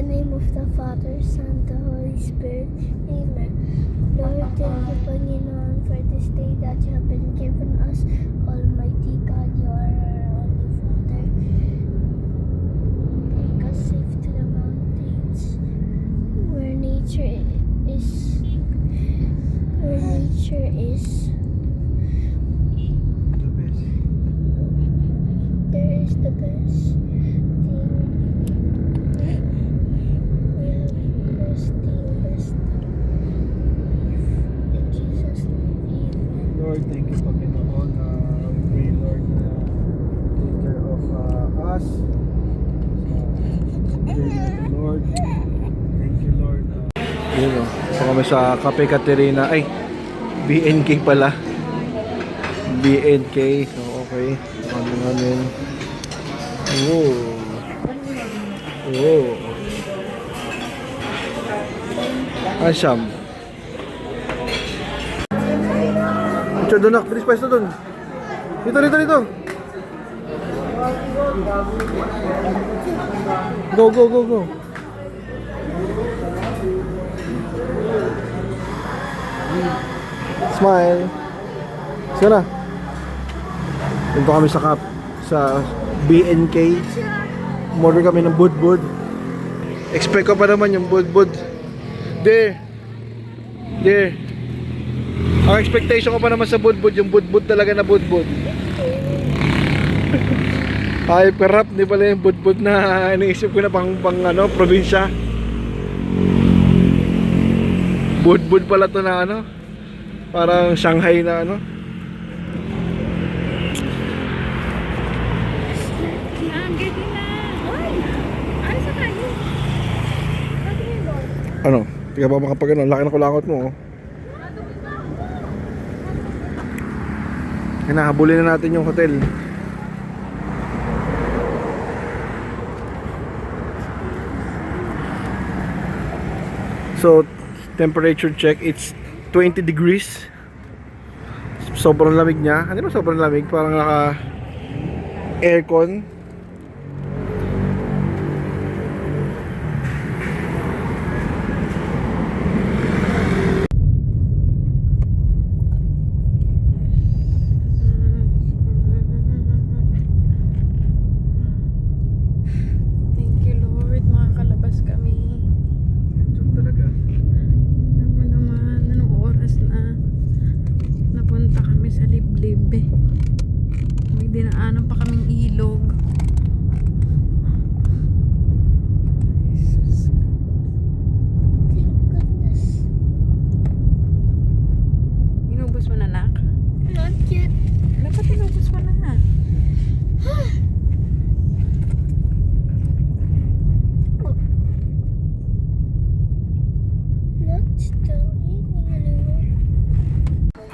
name of the Father, Son, the Holy Spirit. Amen. Lord, thank you, Panginoon, for this day that you have been given us. Almighty God, you are our only Father. Take us safe to the mountains where nature is The best. there is the best thing. We have best thing, best life. In Jesus' name, amen. Lord, thank you, Panginoon. We pray, Lord, na take care of us. Pray natin, Lord. Thank you, Lord. Yun o. So kami sa Cafe Caterina. Ay, BNK pala. BNK. So, okay. Ano namin. Oh. Oh. Asyam. Ito doon, nak. Bilis pa ito doon. Dito. Go. Smile. Sige na. Dito kami sa BNK. Order kami ng budbud. Expect ko pa naman yung budbud. There. Ang expectation ko pa naman sa budbud, yung budbud talaga na budbud. Ay, perap, di pala yung budbud na iniisip ko na pang probinsya. Budbud pala to na parang Shanghai na Tiga ba makapag laki na kulakot mo. Hinahabulin na natin yung hotel. So, temperature check, it's 20 degrees. Sobrang lamig niya. Ano ba sobrang lamig? Parang naka aircon. Dinaanan pa kaming ilog. Jesus. Thank goodness. Inubos mo na, nak? Not yet. Dapat inubos mo na. Not still eating anymore.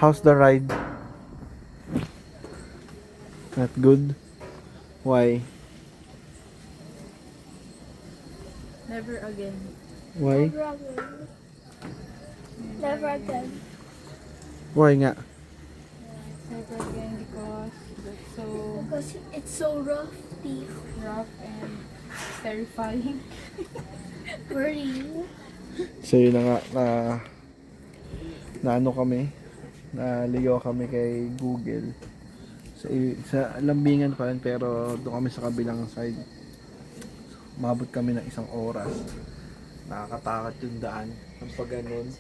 How's the ride? Not good? Why? Never again. Why? Never again. Why nga? Never again because that's so Because it's so rough, rough and terrifying. worrying. So yun na nga na kami, naligaw kami kay Google sa lambingan pa rin, pero doon kami sa kabilang side. Mabot kami ng 1 oras. Nakakatakot yung daan ng pag ganun,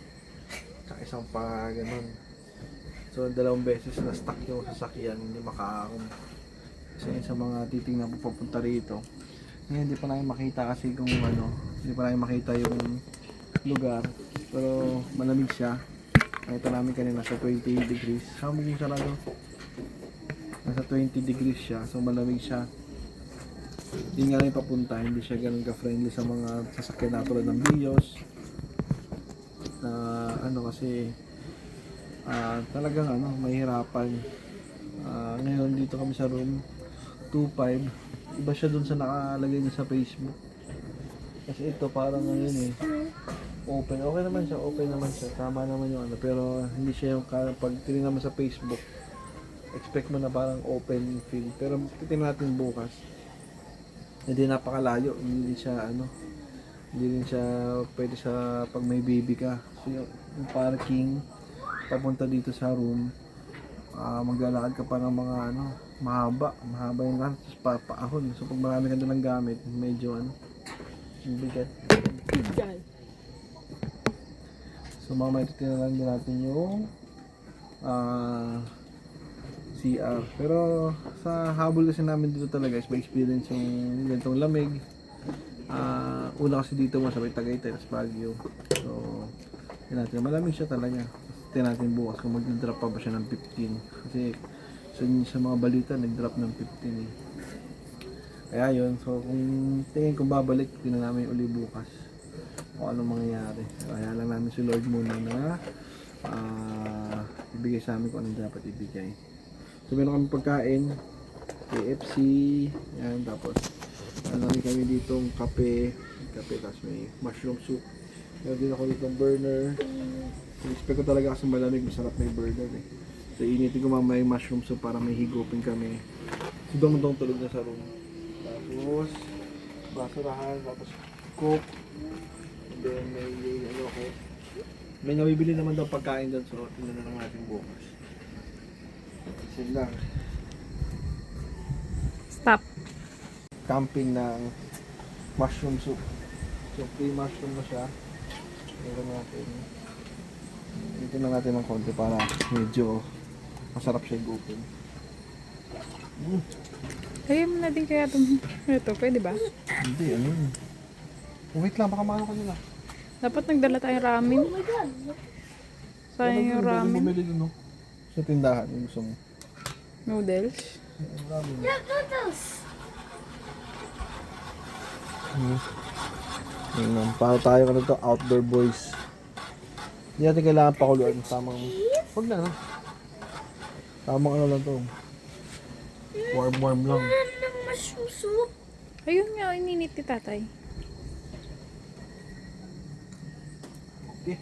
sa isang pa ganun. So 2 beses na stuck yung sasakyan, hindi makaakong. Kasi sa mga titingnan po papunta rito, ngayon hindi pa namin makita kasi kung hindi pa namin makita yung lugar, pero malamig siya. Nakita namin kanina sa 20 degrees. Sabi mo sarado, nasa 20 degrees siya, so malamig siya. Yun nga rin papunta, hindi siya ganun ka-friendly sa mga sasakyan na tulad ng Vios na kasi talagang mahirapan. Ngayon dito kami sa room 25, iba siya dun sa nakalagay niya sa Facebook. Kasi ito parang open. Okay naman siya. Tama naman yung pero hindi siya yung pag tinignan mo sa Facebook, expect mo na parang open field. Pero titingnan natin bukas. Hindi napakalayo, hindi siya Hindi rin siya pwede sa pag may baby ka. So yung parking papunta dito sa room, maglalakad ka pa ng mga mahaba yung lang, tapos papaahon. So pag marami ka dalang gamit, medyo yung bigat. So mamaya titiralan din natin yung CR. Pero sa habol kasi namin dito talaga is may experience yung ganitong lamig. Una kasi dito mo sa may Tagaytay, tas Baguio. So, yun natin, malamig siya talaga. Tingnan natin bukas kung mag-drop pa ba siya ng 15. Kasi sa mga balita, nag-drop ng 15 eh. Kaya yun, so kung babalik, tingnan namin uli bukas kung anong mangyayari. Kaya lang namin si Lord muna na ibigay sa amin kung anong dapat ibigay. So meron kami pagkain, KFC, yan, tapos kami ditong kape, tapos may mushroom soup. Meron din ako ditong burner. Expect ko talaga kasi malamig, masarap na yung burner eh. So initin ko mamaya yung mushroom soup para may higupin kami. Si Dong tulog na sa room. Tapos basurahan, tapos coke. And then may nabibili naman daw pagkain doon, so tingnan na lang natin bukas. Kasi lang. Stop. Camping ng mushroom soup. So free mushroom na siya. Meron natin. Dito na natin ng konti para medyo masarap siya gupin. Kaya mo na din kaya ito, pwede ba? Hindi, ano yun. Wait lang, baka maano ka nila. Dapat nagdala tayong ramen. Oh my God. Sayang yung ramen. Bumili dun, no? Sa tindahan, yung gusto mo. Noodles. Ramen. Look, noodles. Yun, para tayo ka to outdoor boys. Hindi natin kailangan pakuluan. Tamang, huwag na. Tamang ano lang to. Warm lang. Ano ng mushroom soup? Ayun nga, ininit ni tatay. Okay.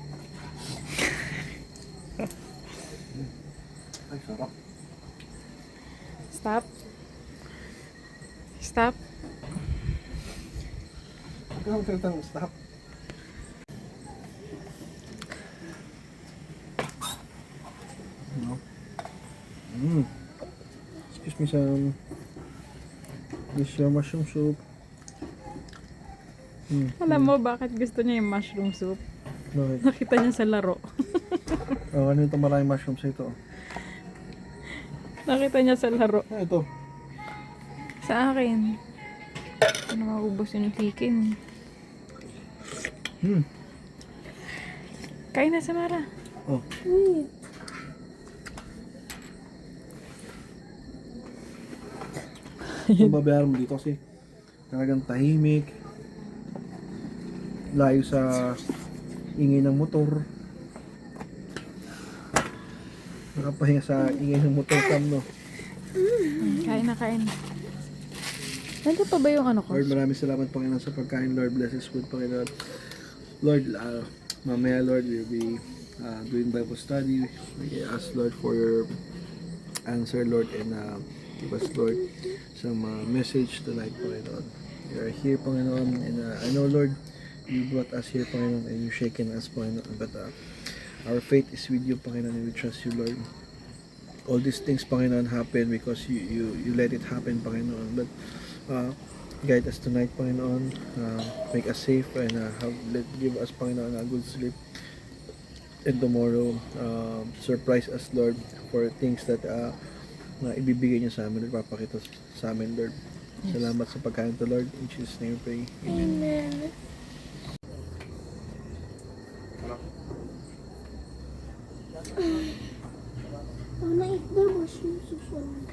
Ay, sarap. Stop. Stop. Huwag ka magkalitang stop. No? Excuse me, Sam. This your mushroom soup. Alam mo bakit gusto niya yung mushroom soup? Bakit? Nakita niya sa laro. Ano ito maraming mushrooms ito? Nakita niya sa laro. Ito. Sa akin. Ano maubos yung chicken. Kain na, Samara. Oh. Yung babayaran mo dito kasi talagang tahimik, layo sa ingay ng motor, nakapahinga sa ingay ng motor cam, no? Kain na, kain. Nandiyan pa ba yung ano ko? Lord, maraming salamat Panginoon sa pagkain. Lord, bless this food, Panginoon. Lord, mamaya Lord, we'll be doing Bible study. We ask Lord for your answer, Lord, and give us, Lord, some message tonight, Panginoon. We are here, Panginoon, and I know, Lord, you brought us here, Panginoon, and you've shaken us, Panginoon, but our faith is with you, Panginoon, and we trust you, Lord. All these things, Panginoon, happen because you let it happen, Panginoon, but guide us tonight, Panginoon, make us safe, and give us, Panginoon, a good sleep, and tomorrow, surprise us, Lord, for things that na ibibigay niyo sa amin, Lord, papakita sa amin, Lord. Yes. Salamat sa pagkain to, Lord. In Jesus' name we pray. Amen. I wanna eat the mushroom soup one.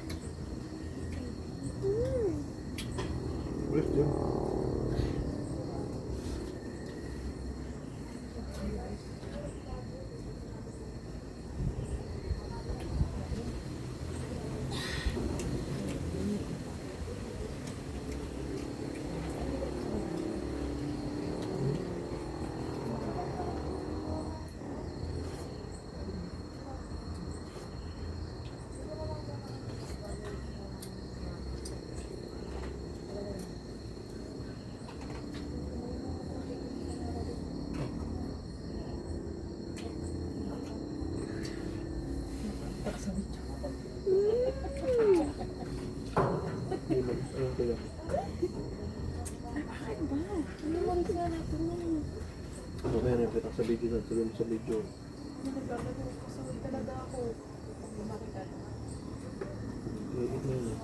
Pangit nga natin yun. Okay rin, kita sa video na. Tuloy mo sa video. Pasaway talaga ako. Makita. Ito yun.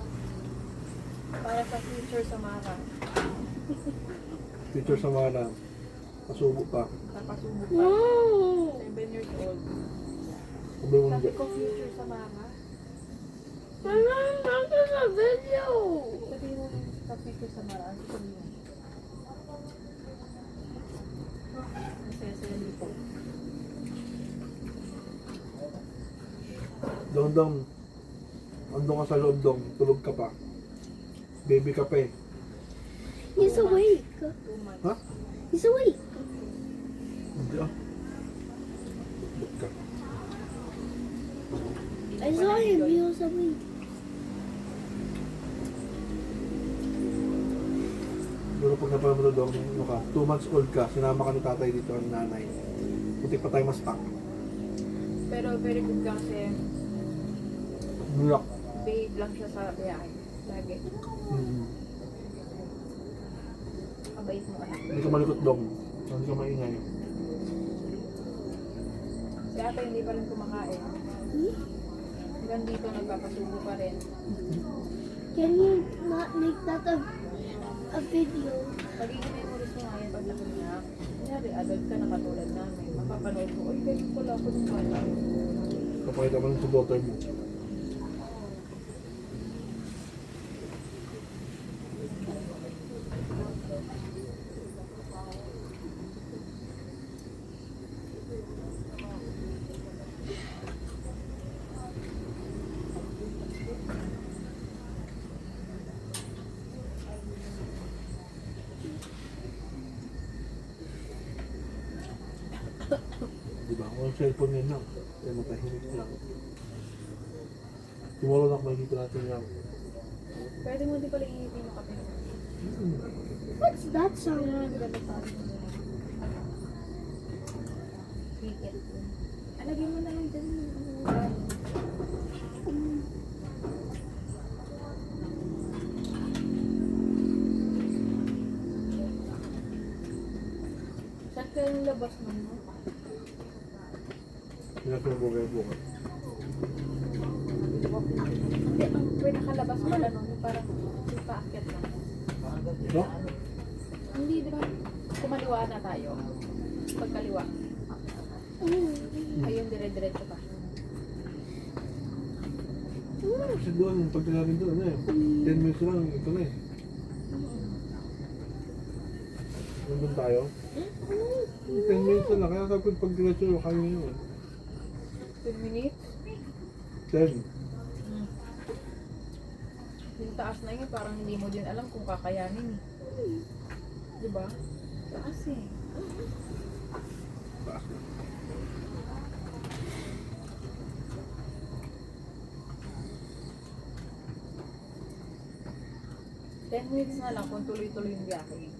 Para sa future sa Mara. Picture sa mga na. Pasubo pa. Napasubo pa. Wow! 7 years old. Sabi mo Sabi ko future sa Mara. Mama, nasa sa video! Sabi mo sa future sa Mara. Ano sabi mo? Masaya-saya dito. Dong, andong ka sa loob, Dong. Tulog ka pa. Baby ka pa eh. He's awake. 2 months. Ha? He's awake. Hindi ah. Tulog ka. I saw him. He was awake. Pero pag napanood mo to, Dong, ano ka, 2 months old ka, sinama ka ni tatay dito ang nanay. Puti pa tayo mas-stuck. Pero very good ka kasi Bulak. babe lang siya sa biyahe. Lagi. Kabait mo anak. Hindi ka malikot, Dong. Hindi ka maingay. Si ate hindi pa rin kumakain. Hanggang dito nagpapasubo pa rin. Can you not make that a video? Magiging memories mo nga yan pag laki niya. Kunyari, adult ka na katulad namin. Mapapanood mo, uy, ganyan pala ako nung bata. Kapakita mo lang sa daughter mo. Diba? Kung ang cellphone ngayon lang, ay matahimik lang. Tomorrow na makikita natin lang. Pwede mo di pala iipin mo kape. What's that sound? Cricket. Alagyan mo na lang dyan. Saan ka yung labas mo? Pinag-film ko kayo bukas. Hindi, ang pwede nakalabas pala nun, yung parang yung paakyat lang. No? Hindi, di ba? Kumaliwa na tayo. Pagkaliwa. Ayun, dire-diretso pa. Kasi doon, pag natin doon, ano eh, 10 minutes lang, ito na eh. Nandun tayo? 10 minutes na lang, kaya sabi ko pag diretso, kaya nyo yun. 10 minutes? 10. Yung taas na yun, parang hindi mo din alam kung kakayanin eh. Di ba? Taas eh. Taas na. Ten minutes na lang kung tuloy-tuloy yung biyahe.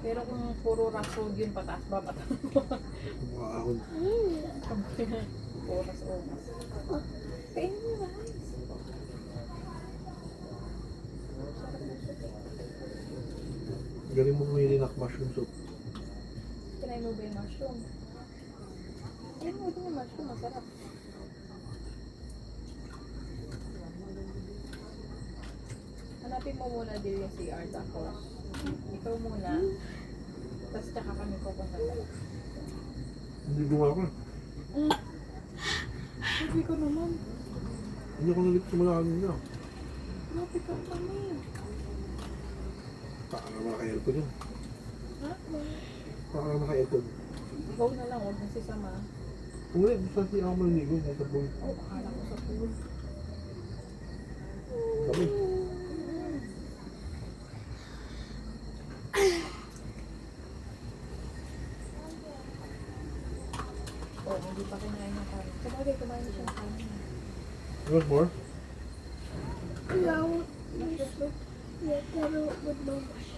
Pero kung puro rough road yun, pataas ba? Pataas ba? Mga ahon. Oras-oras. Kainin mo na. Galing mo pumili ng mushroom soup. Kinain mo ba yung mushroom? Kinain mo din yung mushroom, masarap. Hanapin mo muna din yung CR tapos ikaw muna. Tapos tsaka kami pupunta sa Hindi gumawa ko. Sabi ko naman, Hindi ako nalit sumula kanina. hanapin ka kami. Taka na naka-aircon yun. Ha? Taka na naka-aircon. Ikaw na lang, huwag na si Sama. Kung ulit, gusto natin ako malinigo sa pool. Oh, akala ko sa pool. Kami. Oh, hindi pa kinain ng kanin. Sabagay, kumain na siya ng kanin. You want more? No. Yeah, pero with no mush.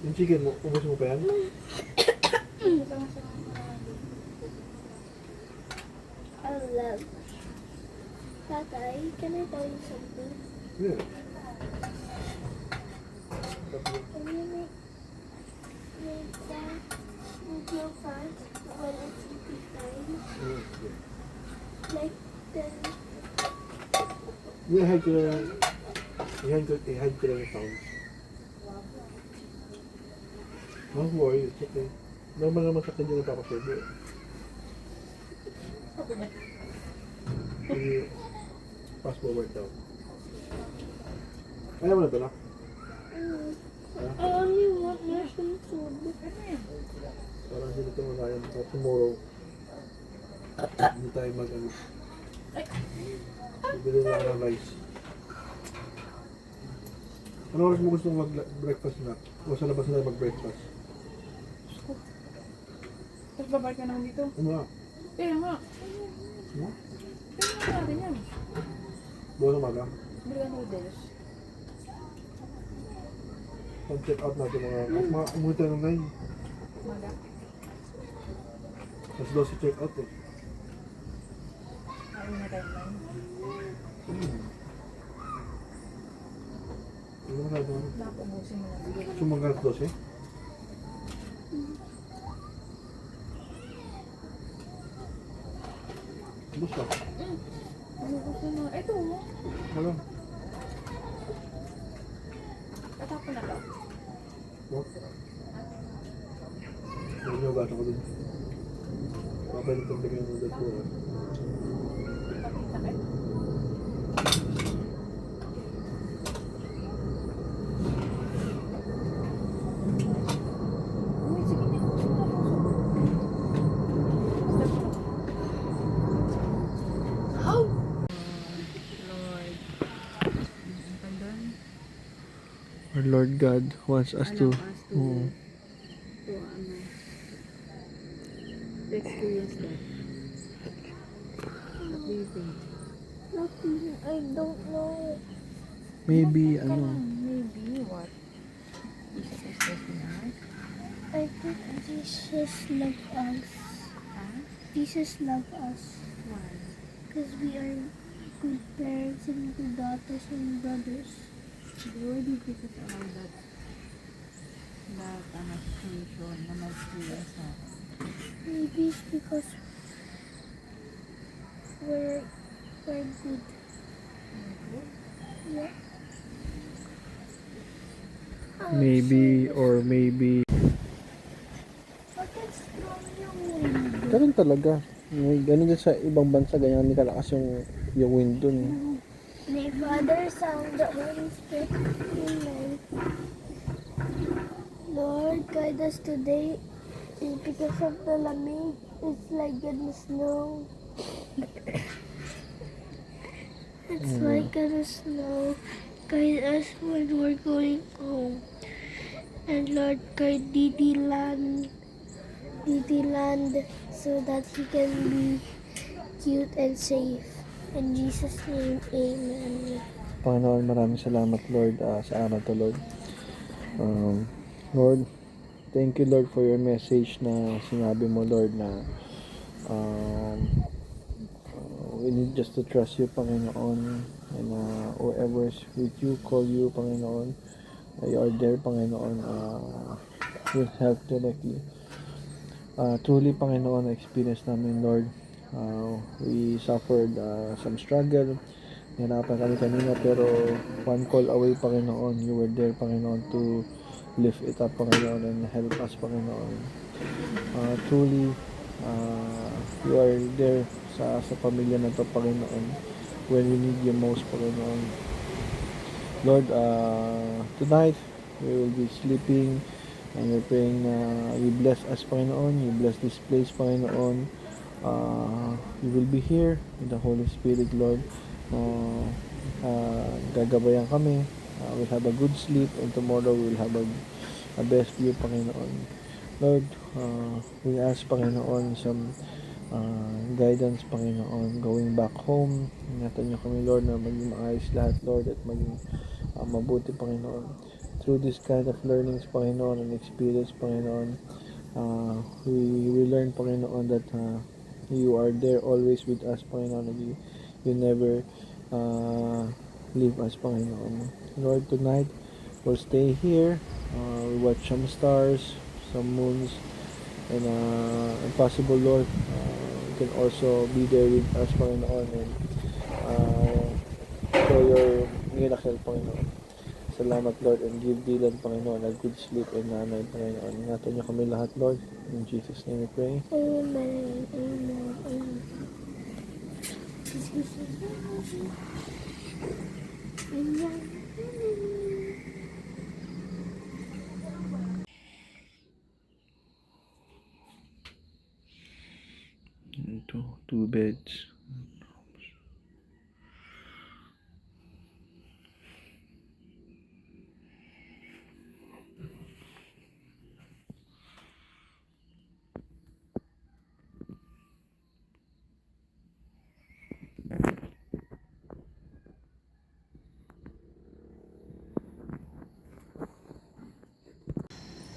Yung chicken mo, ubos mo pa yan? I love. I Tatay, can I tell you something? Yeah. Can you make that video fast when it's eating time? Like then I-hide ko lang yung sounds. Don't worry, it's okay. Normal naman sa kanya nagpapaserve. Sabi niya. Fast forward daw. Ayaw mo na ito na? I only want Russian food. Parang hindi ito magayon. Tomorrow, hindi tayo mag-ano. Bibili na lang ng rice. Ano oras mo gusto mag-breakfast na? O sa labas na mag-breakfast? Tapos babalik ka naman dito. Ano nga? Kaya nga. Ano? Kaya nga natin yan. Buwan na maga. Bili ka noodles. Pag-check out natin mga umuwi tayo ng 9. Maga. Mas daw si check out eh. Ayaw na tayo lang. Hindi mo na doon. Napubusin mo na. Sumagal 12 eh. Basta. Napubusin mo. Ito. Ano? Tatapon na to. What? Huwag niyo gata ko dun. Mabalik kong bigyan ng dito. Sakit. Uy, sige na. How? Lord. Pardon? Our Lord God wants us to experience that. What do you think? Nothing. I don't know. maybe Maybe what? Jesus is taking us? I think Jesus loves us. Huh? Jesus loves us. Why? Because we are good parents and good daughters and brothers. Why did Jesus allow that situation na mag-experience na? Maybe it's because we're good. Yeah. maybe or maybe Bakit strong yung wind? ganun talaga. Ganun din sa ibang bansa, ganyan ni kalakas yung wind dun. May Father, Son, the Holy Spirit. Amen. Lord, guide us today. Because of the lamig, it's like in the snow. It's like in the snow. Guide us when we're going home. And Lord, guide Didi Land so that he can be cute and safe. In Jesus' name, amen. Panginoon, maraming salamat Lord sa araw to Lord. Lord, thank you Lord for your message na sinabi mo Lord na we need just to trust you Panginoon, and whoever is with you, call you Panginoon, you are there Panginoon, will help directly. Truly Panginoon, experience namin Lord, we suffered some struggle, nahirapan kami kanina, pero one call away Panginoon, you were there Panginoon to lift it up Panginoon and help us Panginoon. Truly you are there sa pamilya na to Panginoon when we need you most Panginoon. Lord, tonight we will be sleeping and we're praying na you bless us Panginoon, you bless this place Panginoon. You will be here with the Holy Spirit Lord. Gagabayan kami, we'll have a good sleep, and tomorrow we'll have a best view Panginoon. Lord, we ask Panginoon some guidance Panginoon going back home. Ingatan niyo kami Lord na maging maayos lahat Lord, at maging mabuti Panginoon. Through this kind of learnings Panginoon and experience Panginoon, we learn Panginoon that you are there always with us Panginoon, and You never leave us, Panginoon. Lord, tonight, we'll stay here. We watch some stars, some moons, and impossible, Lord. You can also be there with us, Panginoon, and show your miracle, Panginoon. Salamat, Lord, and give Dylan, Panginoon, a good sleep and nanay, Panginoon. Ingatan niyo kami lahat, Lord. In Jesus' name we pray. Amen. Amen. Amen. Two beds.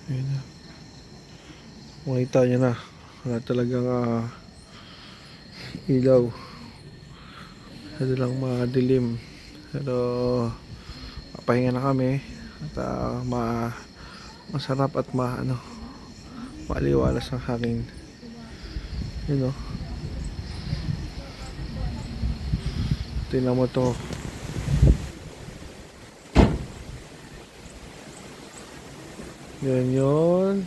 Ayun na. Makita niyo na. Wala talagang ilaw. Ano lang madilim. Pero papahinga na kami. At masarap at maliwalas ang hangin. Yun o. Tingnan mo to. Ngayon.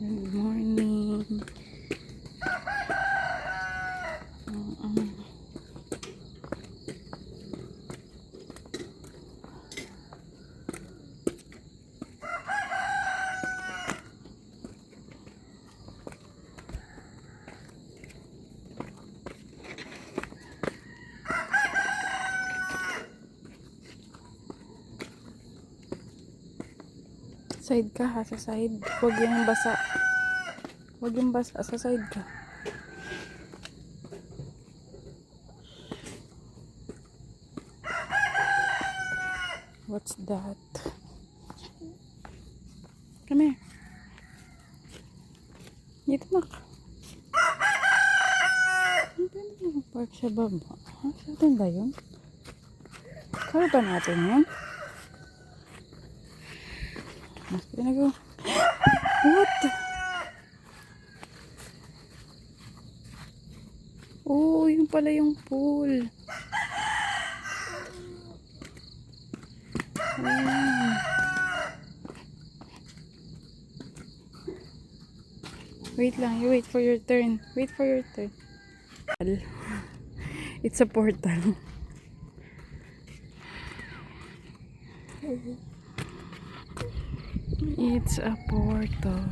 Good morning. Side ka ha, sa side. Huwag yung basa. Huwag yung basa, sa side ka. What's that? Come here. Dito na ka. Hindi mo park sa baba. Sa atin ba yun? Kaya ba natin yun? Mas pinagawa. What? Oh, yun pala yung pool. Ayan. Wait lang, you wait for your turn. Wait for your turn. It's a portal. It's a portal.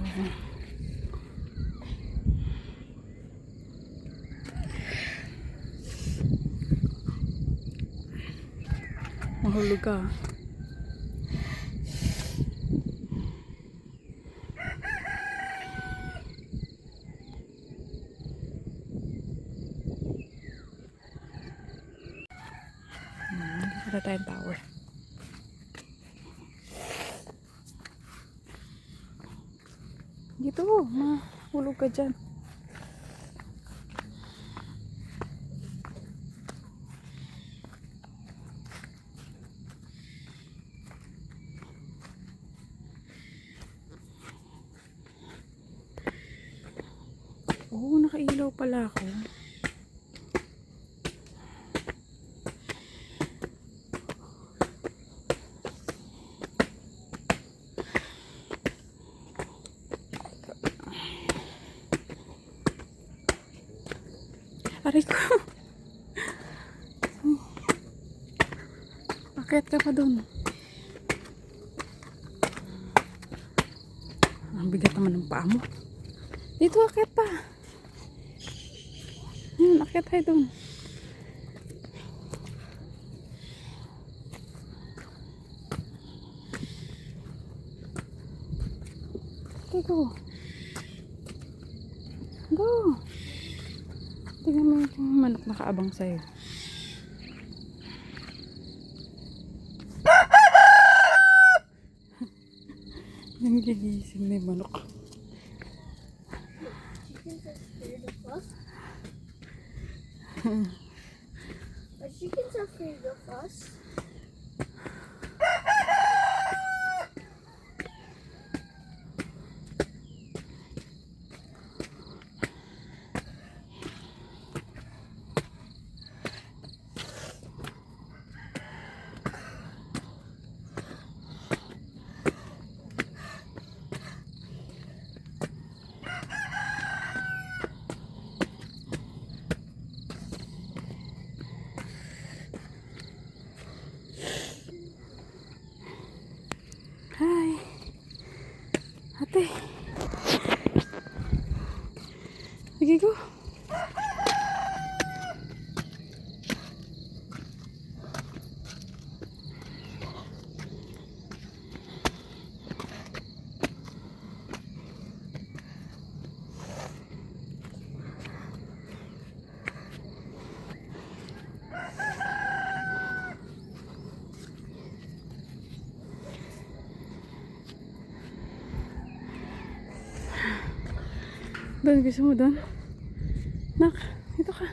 Mahulog ka. Wala tayong tower. Dito, mahulog ka dyan. Oh, nakailaw pala ako. Aray ko. Akit ka pa dun. Ang bigat naman ng paa mo. Dito, akit pa. Yan, akit tayo dun. Okay, go. Go. Tingnan mo yung manok nakaabang sa'yo. Nangigising na yung manok. Chickens are afraid of us. Are chickens afraid of us? Hi. Ate. Sige, go. Doon, gusto mo doon? Nak, dito ka.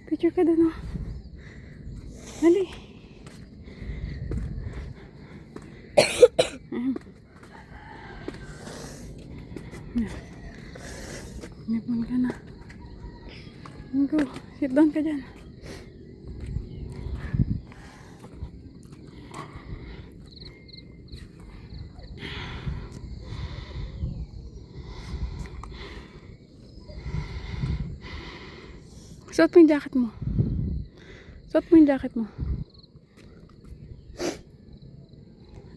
Picture ka doon, oh. Dali. Nipon ka na. Go, sit down ka dyan. Suot mo yung jacket mo. Suot mo yung jacket mo.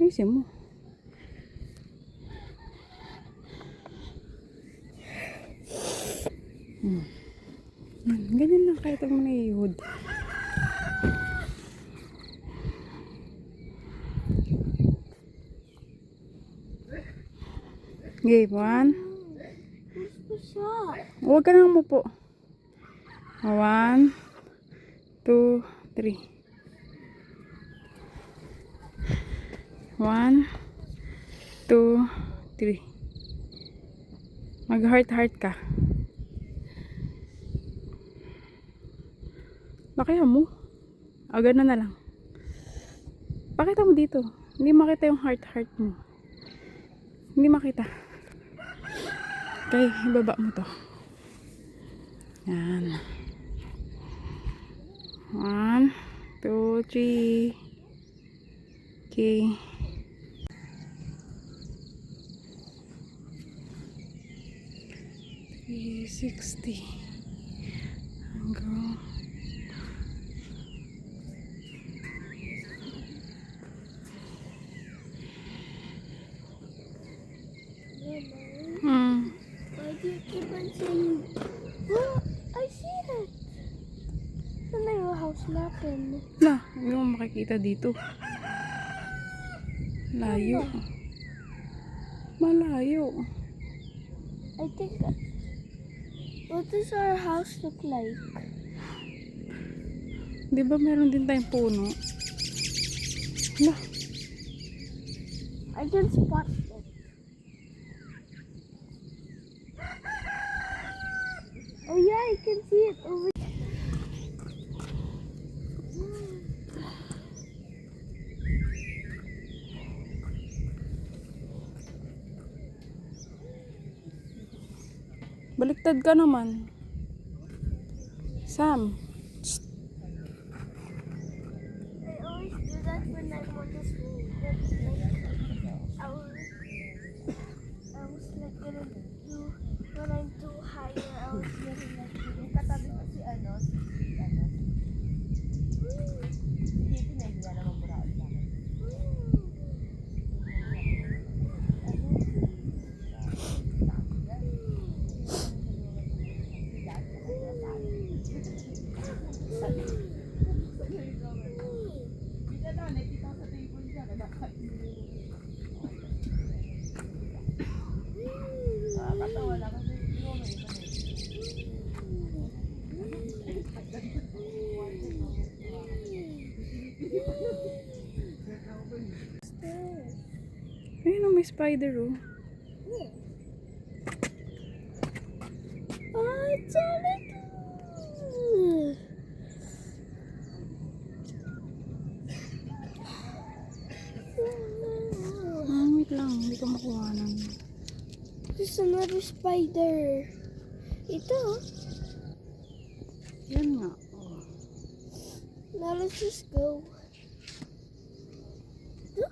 Ayusin mo. Ganyan lang kahit ang mga ihod. Okay, 1. Gusto siya. Huwag ka nang umupo. 1, 2, 3. 1, 2, 3. Mag heart ka. Lakayan mo. Ganun na lang. Pakita mo dito. Hindi makita yung heart mo. Hindi makita. Okay, ibaba mo to. Yan. 1, 2, 3. Okay. $360. Go. Why do you keep on saying, oh, I see it. Saan na yung house natin? Na, hindi mo makikita dito. Layo. Malayo. I think, what does our house look like? Di ba meron din tayong puno? Na, I can spot it. Oh yeah, I can see it over. baliktad ka naman. Sam. I always do that when I want to sleep. I was like gonna do when I'm too higher. I was gonna like yung katabi ko si ano. Dito na hindi na naman mura. may spider, oh. Oh, it's so little. Wait lang. Hindi ko makuha nun. There's another spider. Ito. Yan nga. Oh. Now let's just go.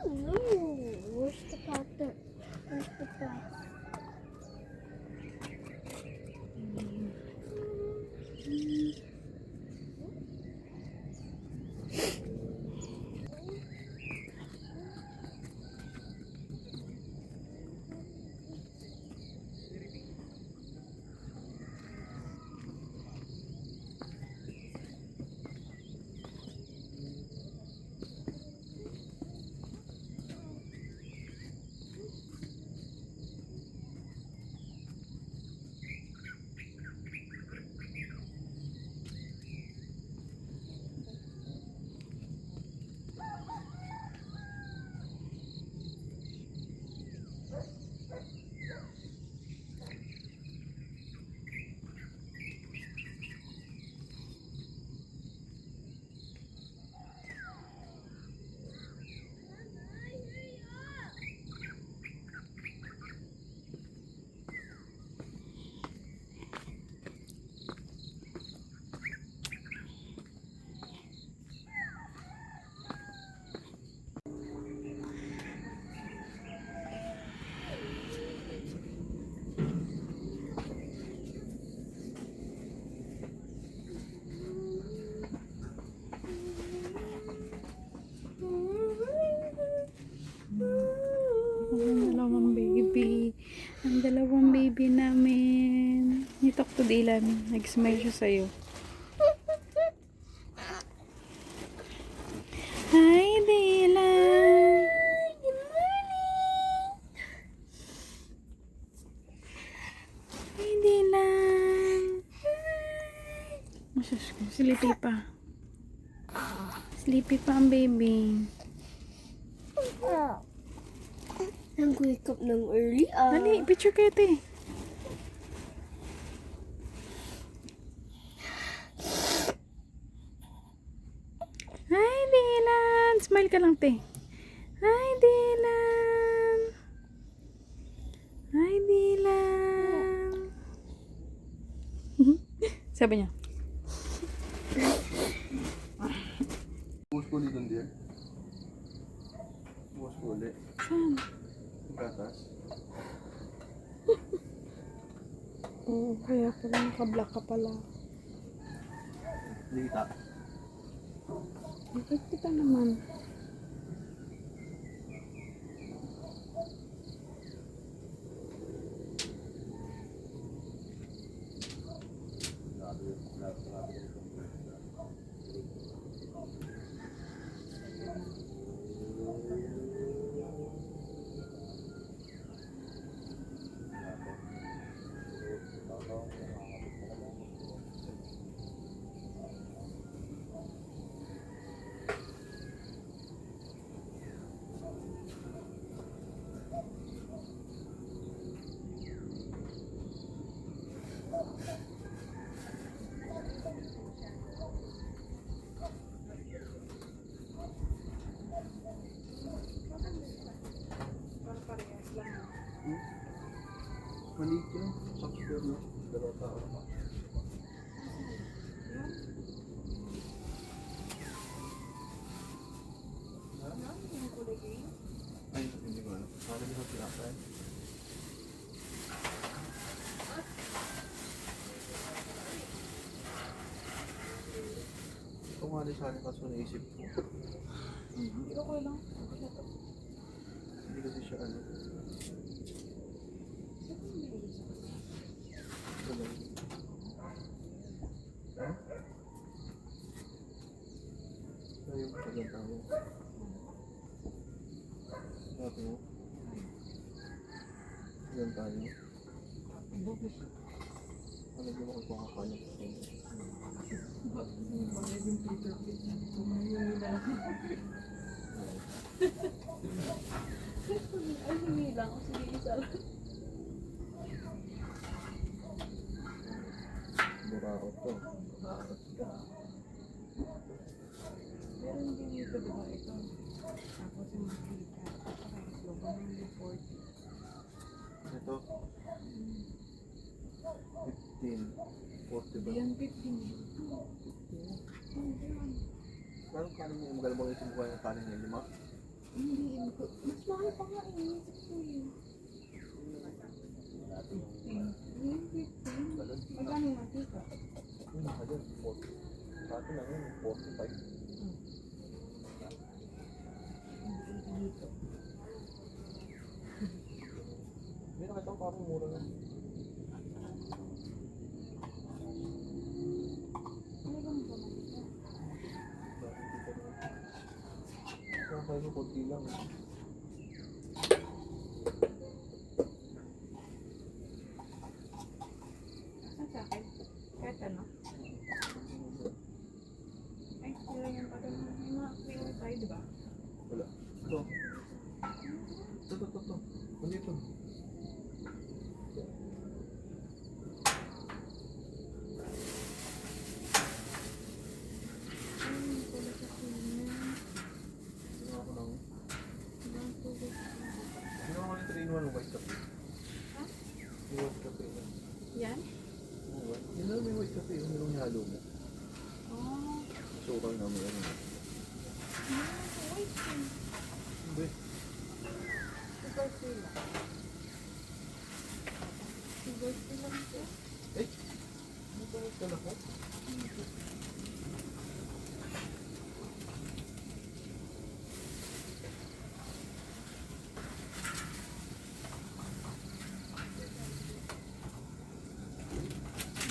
No. Where's the path? Where's the path? Ang dalawang baby namin. Nitok to Dylan. Nag-smile siya sa'yo. Hi, Dylan! Good morning. Hi, Dylan! Masyas ko. Sleepy pa. Sleepy pa ang baby. Nag-wake up ng early. Dali, picture kayo, te. Hi, Dylan! Smile ka lang, te. Hi, Dylan! Hi, Dylan! Sabi niya. Bukas ko ulit doon, dear. Bukas ko ulit. Saan? Gatas. Kaya pala nakablock ka pala. Hindi kita. Bakit kita naman? Maliit yun. Sakto na. Dalawa tao. Ay, hindi ko alam. Parang hindi ko pinapay. Ito nga rin sa akin kaso naisip ko. Hindi ko lang. Hindi kasi siya ano. Ito lang. Ha? Ito yung tagang tao. Sabi mo? Tagang tayo. Ano ba ako makakalit? Ay, hindi lang. O sige, isa lang. Buraot to. Bakit ka? Meron din dito, di ba? Ito. Tapos yung makita. Saka ito. Ganun yung 40. Ito. 15. 40 ba? Yan, 15. Paano mo yung magalabang ito mukha ng kanin niya? Lima? Hindi, mas mahal pa nga eh. Isip ko yun. 15. Magkano yung mantika? Yung mga dyan, 40. Sa atin lang yun, 45. Dito. Hindi na kitang parang mura na. Talagang ba mantika? Nakakaya ko konti lang. Saan sa akin? Kahit ano? Ay, wala yung pag may mga flavor tayo, di ba? Wala. Ito. Ito. Nandito. Ay, pala sa kunin. Ginawa ko ng... Ibang tubig. Ginawa ko ng 3-in-1 white coffee. Ha? Yung white coffee na. Yan? Oo, yun lang may white coffee. Yung nilong halo mo. Oh. Sukal na may ano. Wait. Hindi. Sugar free lang. Sugar free lang ito. Eh! Ano ba yung kala ko?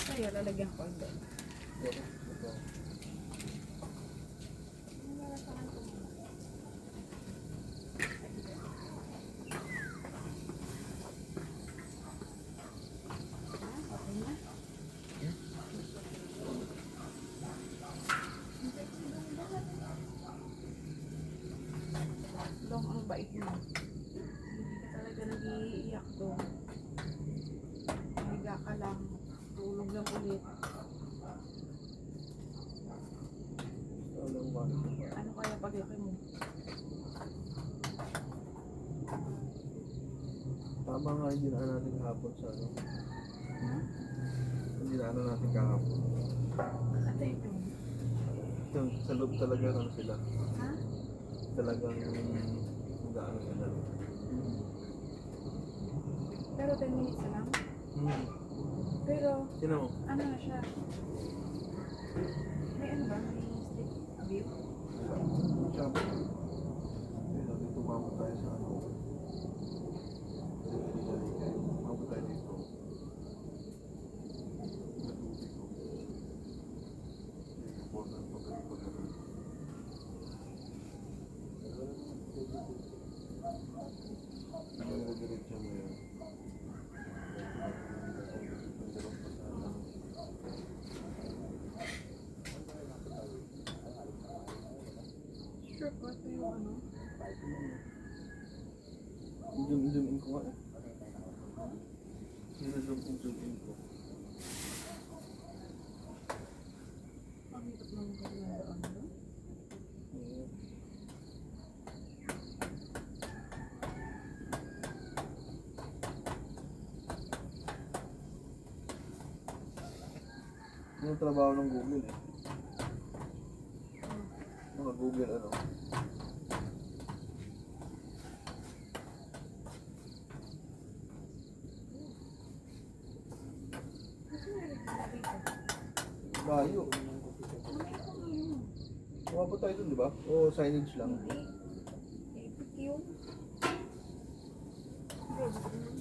Kaya lalagyan ko ang doon. Ito. Ito. Okay na. Long, ang bait mo. Hindi ka talaga nag-iiyak doon. Higa ka lang. Tulog lang ulit. Walang bakit. Ano kaya paglaki mo? Tama nga yung dinaan natin kahapon sa ano. Ha? Yung dinaan natin kahapon. Ate ito. Yung sa loob talaga ano sila. Ha? Talagang gaano sila. Pero 10 minutes na lang. Hmm. Pero Sino mo? ano na siya? May ano ba? May stick view? Siya. Ayun, dito umabot tayo sa ano. Umabot tayo dito. Important pagkakas. Diretso mo yun. Sure ko ito yung ano? Zoom in ko nga eh. Zoom in ko. Ang hirap naman ko yung ano doon. Yung trabaho ng Google eh. Mga Google ano. Kasi meron ka dito. Bayo. Mamaya ko ngayon. Umabot tayo dun, di ba? O signage lang. Hindi. Epic yun. Hindi, gusto mo.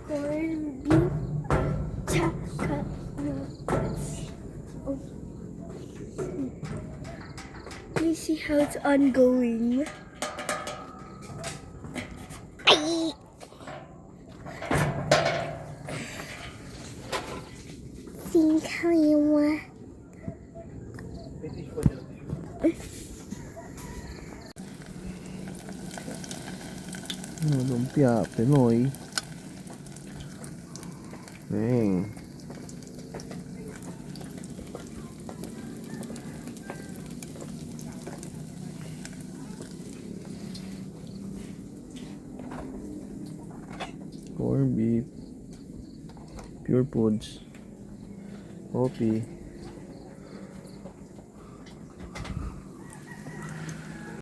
Corned beef, tsaka nuggets. Oh. You see how it's ongoing. Ay! See how you want. Lumpia, Pinoy. Dang. Corned beef. Pure foods. Coffee.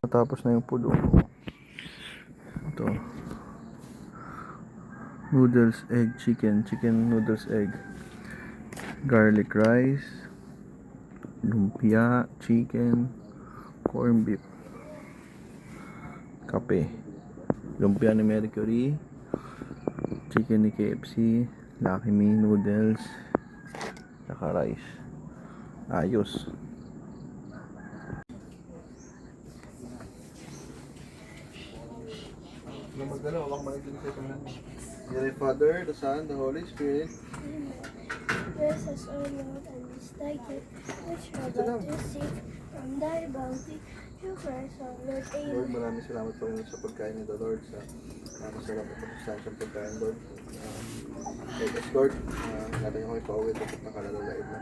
Tapos na yung food. Ito. Noodles, egg, chicken noodles, egg, garlic rice, lumpia, chicken, corned beef, kape, lumpia ni Mercury, chicken ni KFC, Lucky Me noodles, saka rice. Ayos. Dear Father, the Son, the Holy Spirit. Bless us, O Lord, and this thy gift, which we are about to receive from thy bounty, through Christ our Lord. Lord, Amen. maraming salamat po rin sa pagkain nito, Lord, sa masarap at masustansyang pagkain, Lord. Help us, Lord, natin yung kami pauwi at nakalalaid na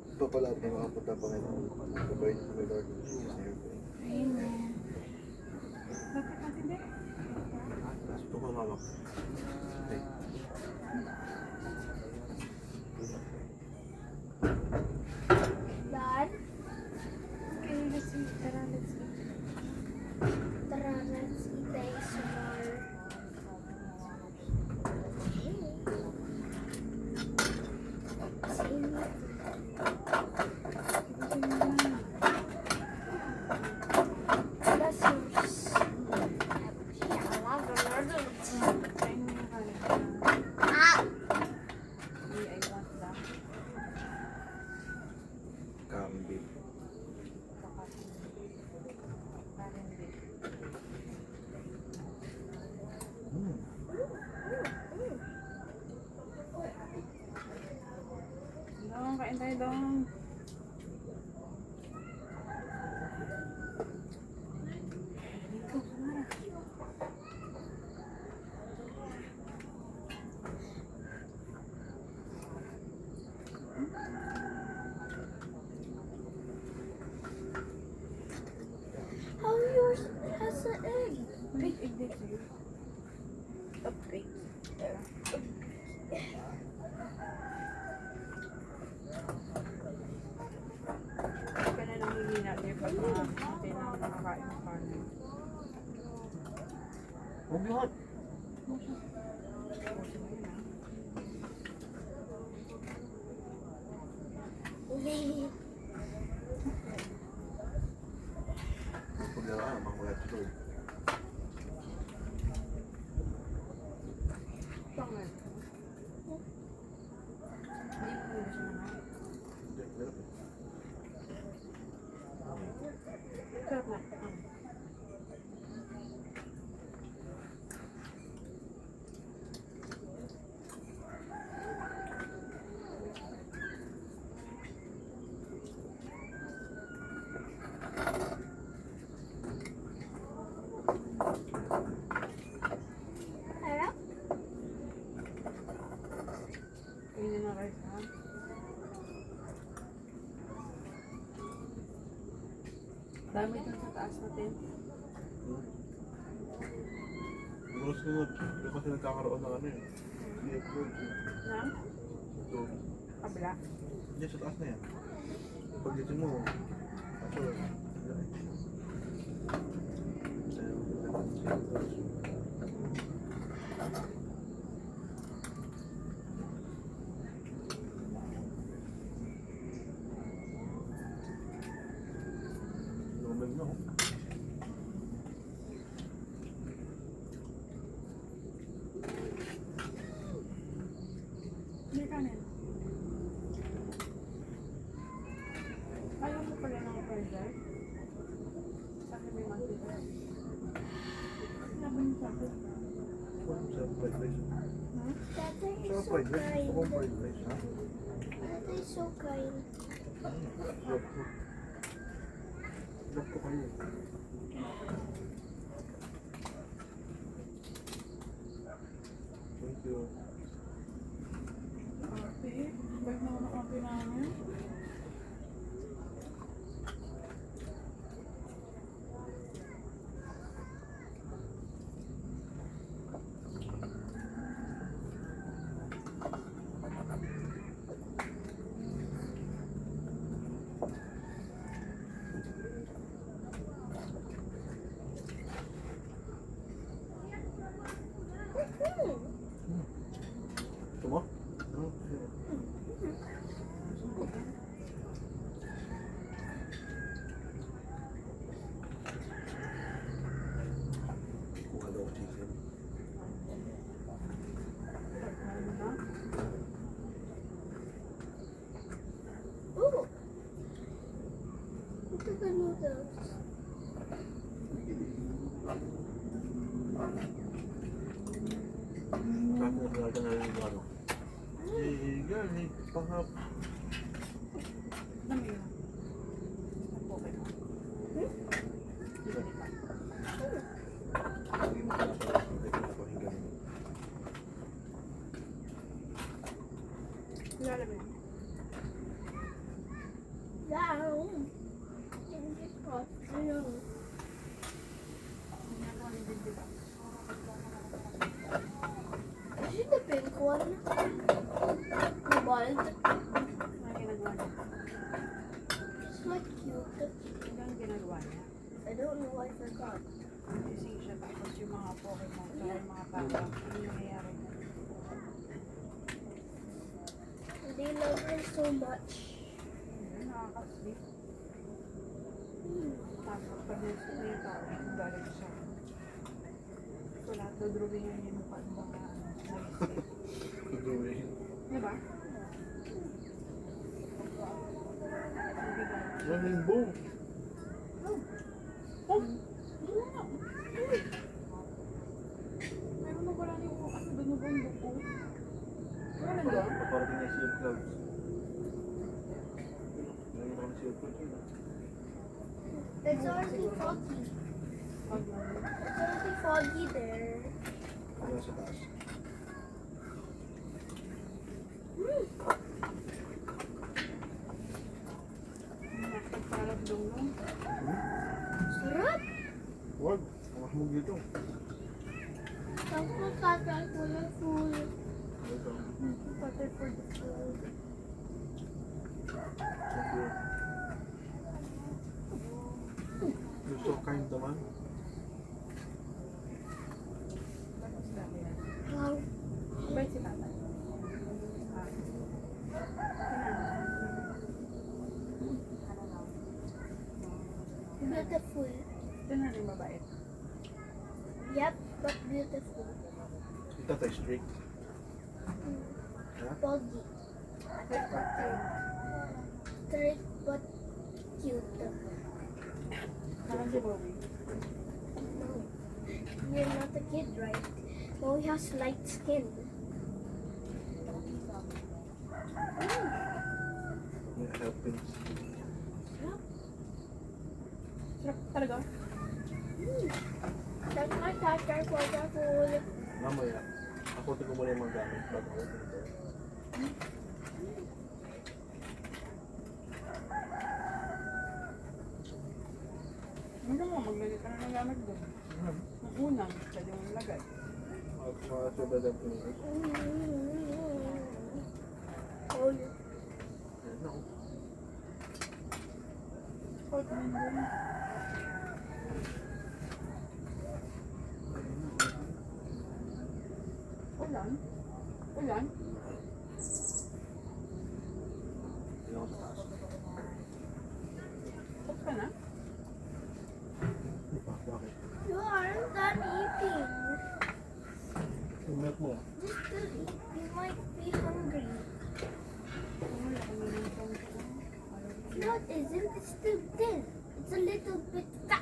kung papalaat ng mga punta, Panginoon. Kapay niyo kami, Lord. Amen. Ito ko, Mama. Okay. Dad, Okay, let's eat. Tara, let's eat. tara, let's eat ASMR. That's yours. I love the noodles. Ah! Cambi. Dong, kain tayo dong. How yours has an egg? Big egg dito. Okay. Kaya na namili natin pag natin na nakakain ng karne. Huwag lahat. Paglalaan, makulat ito. Pangal. Hindi mo muna siya naman. Sarap na. Dami dun sa taas natin. Yung sunod, doon kasi nagkakaroon ng ano yun. Sea of Birds. Na? Ito. Kabila. Diyan sa taas na yan. Pag dito mo, kaso, Lumig na oh. Hindi kanin. Ayaw mo pala ng burger? Sa akin may mantika. Laban sa akin. Sa fried rice. Tata Sa is so fried rice. kind. Gusto kong fried rice, ha? Tata is so kind. Love ko. Love ko kayo. Thank you. Ate, balik na ako ng kape namin. Ito mo? Ano? Kuha daw ako chicken. Ano na? Oh! Look at the noodles. Kahit na talaga na rin yung ano. Yan, pangap. Dami yun. Okay na. Di ba di ba? Hindi mo pala pala. Hindi ko napakinggan mo. Ilalim yun. Down. In this pot. Ano? Ginagawa ni Din, di ba? Is it the pink one? The bald? Ano ginagawa niya? It's like cute. Ano ang ginagawa niya? I don't know, I forgot. Gising siya tapos yung mga Pokemon sa yung mga tao. Ano yung nangyayari niya? They love her so much. Ayun, nakaka-sleep. Hmm. Tapos pag naisip na yung tao, galing siya. So lahat dodrawingan niya yung mukha ng mga nag-sleep. Drawing. Diba? Yan, rainbow. Oh! Meron na wala niyo ano doon yung bundok ko. Wala Wala, na. kaparating na sea of clouds. Ngayon ako ng sea of clouds yun, ah. It's already foggy. Pag ano, It's already foggy there. Wala sa taas. nakapagparap doon no? Sarap! Wag, amas mo dito. Tapos tatay ko na food. Ito. Tatay for the food. Thank you. You're so kind naman. Tapos dami yan. Wow. Bait si tatay. Beautiful. Ito na rin mabait. Yep, but beautiful. Ito tayo strict. Ha? Foggy. Strict but cute. Parang si Bowie. No. You're not a kid, right? Bowie has light skin. May helpings. Sarap talaga. That's my tatay for the food. Mamaya, ako tingnan mo na yung mga gamit bago ako dito. mo, maglagay ka na ng gamit doon. Ang unang, pwede mong lagay. Oh, yeah. Pwede mo doon. Ulan? Ulan? Tapos ka na? Bakit? You aren't done eating. Yung milk mo. Just to eat. You might be hungry. No, it isn't. It's still thin. It's a little bit fat.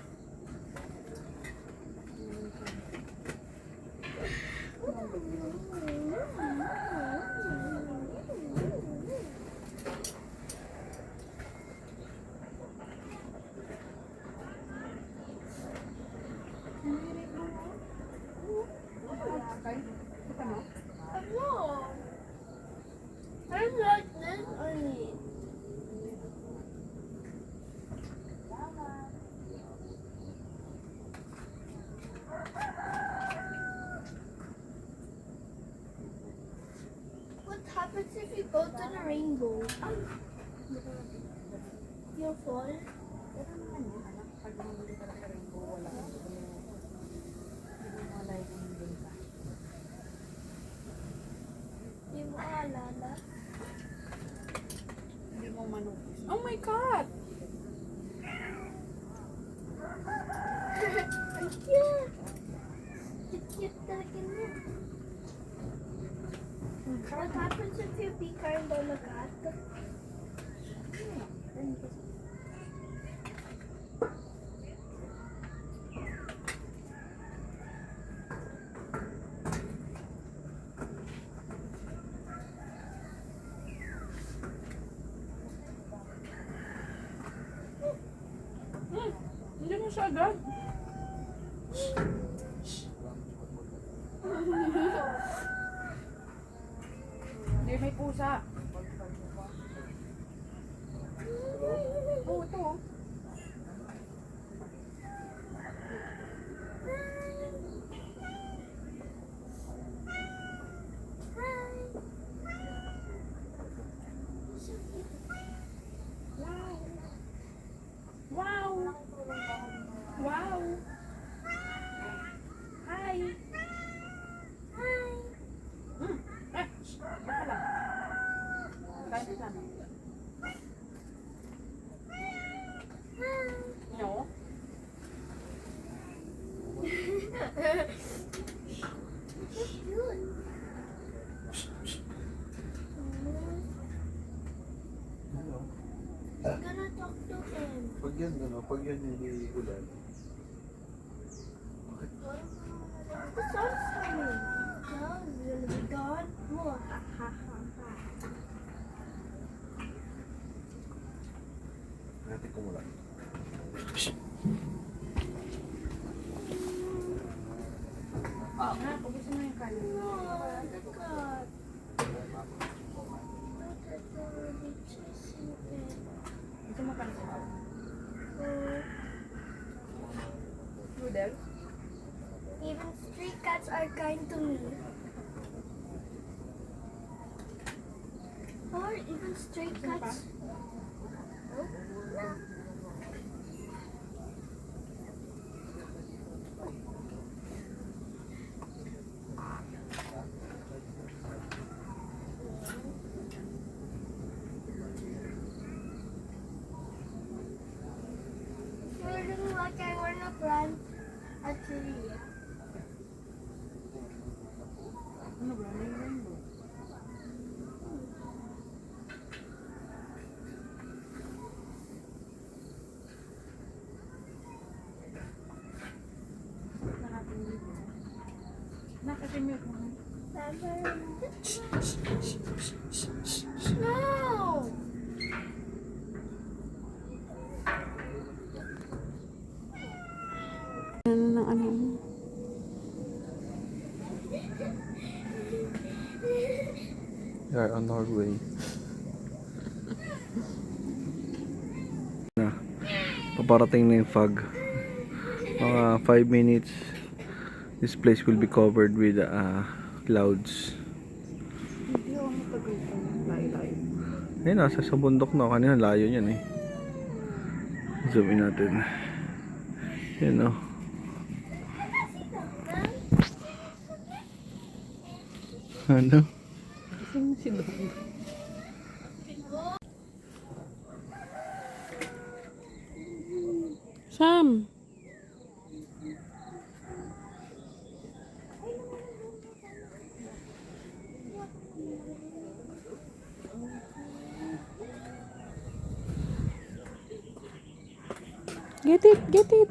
Okay. Kita mo? No. I'm like this only. What happens if you go to the rainbow? You'll fall. Pero naman yun, anak. Pag bumili ka sa rainbow, wala kang hindi mo malay kung doon ka. Di mo aalala. Hindi mo manupis. Oh my God! Ang cute! Cute talaga na. What happens if you be kind on a cat? Hindi mo siya agad. Hindi, may pusa. Oo, ito oh. Wow! Wow! Hi! Hi! Eh! Shh! Baka lang. Kain ka lang. No? Cute. I'm gonna talk to him. Pag yan, pag yan hindi ulan. The sun's coming. Now it's gonna be gone. Oh, ha ha ha ha. Natin ko mula. Oo nga, pagusin mo yung kanin. Oh, the cat. Look at the chasing it. Gusto mo pansin? Oh, Noodles? even stray cats are kind to me. Or even stray cats. No? No. Feeling like I wanna plant a tree. Ano ba? May rainbow. Nakatimute mo. No! Ano ng ano? We are on our way. Na, paparating na yung fog. Mga 5 minutes, this place will be covered with clouds. Hindi ako matagal pa. Layo-layo. Ayun, nasa sa bundok na. Kanina layo yan eh. Zoom in natin. Yan o. Ano? Sino si Dong? Sam! Get it, get it.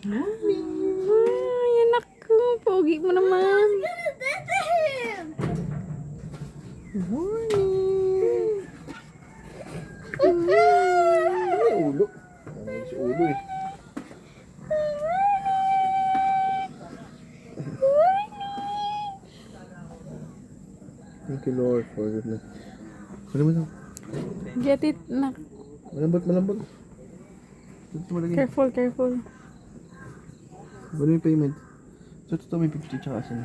Ay, anak ko. Pogi mo naman. Morning. Ay, ulo. Ay, si ulo eh. Thank you Lord for goodness. Ano mo lang? Get it, nak. Malambot, malambot. Ito mo lagi. Careful, careful. Ano yung payment? So, ito may 50 tsaka asin.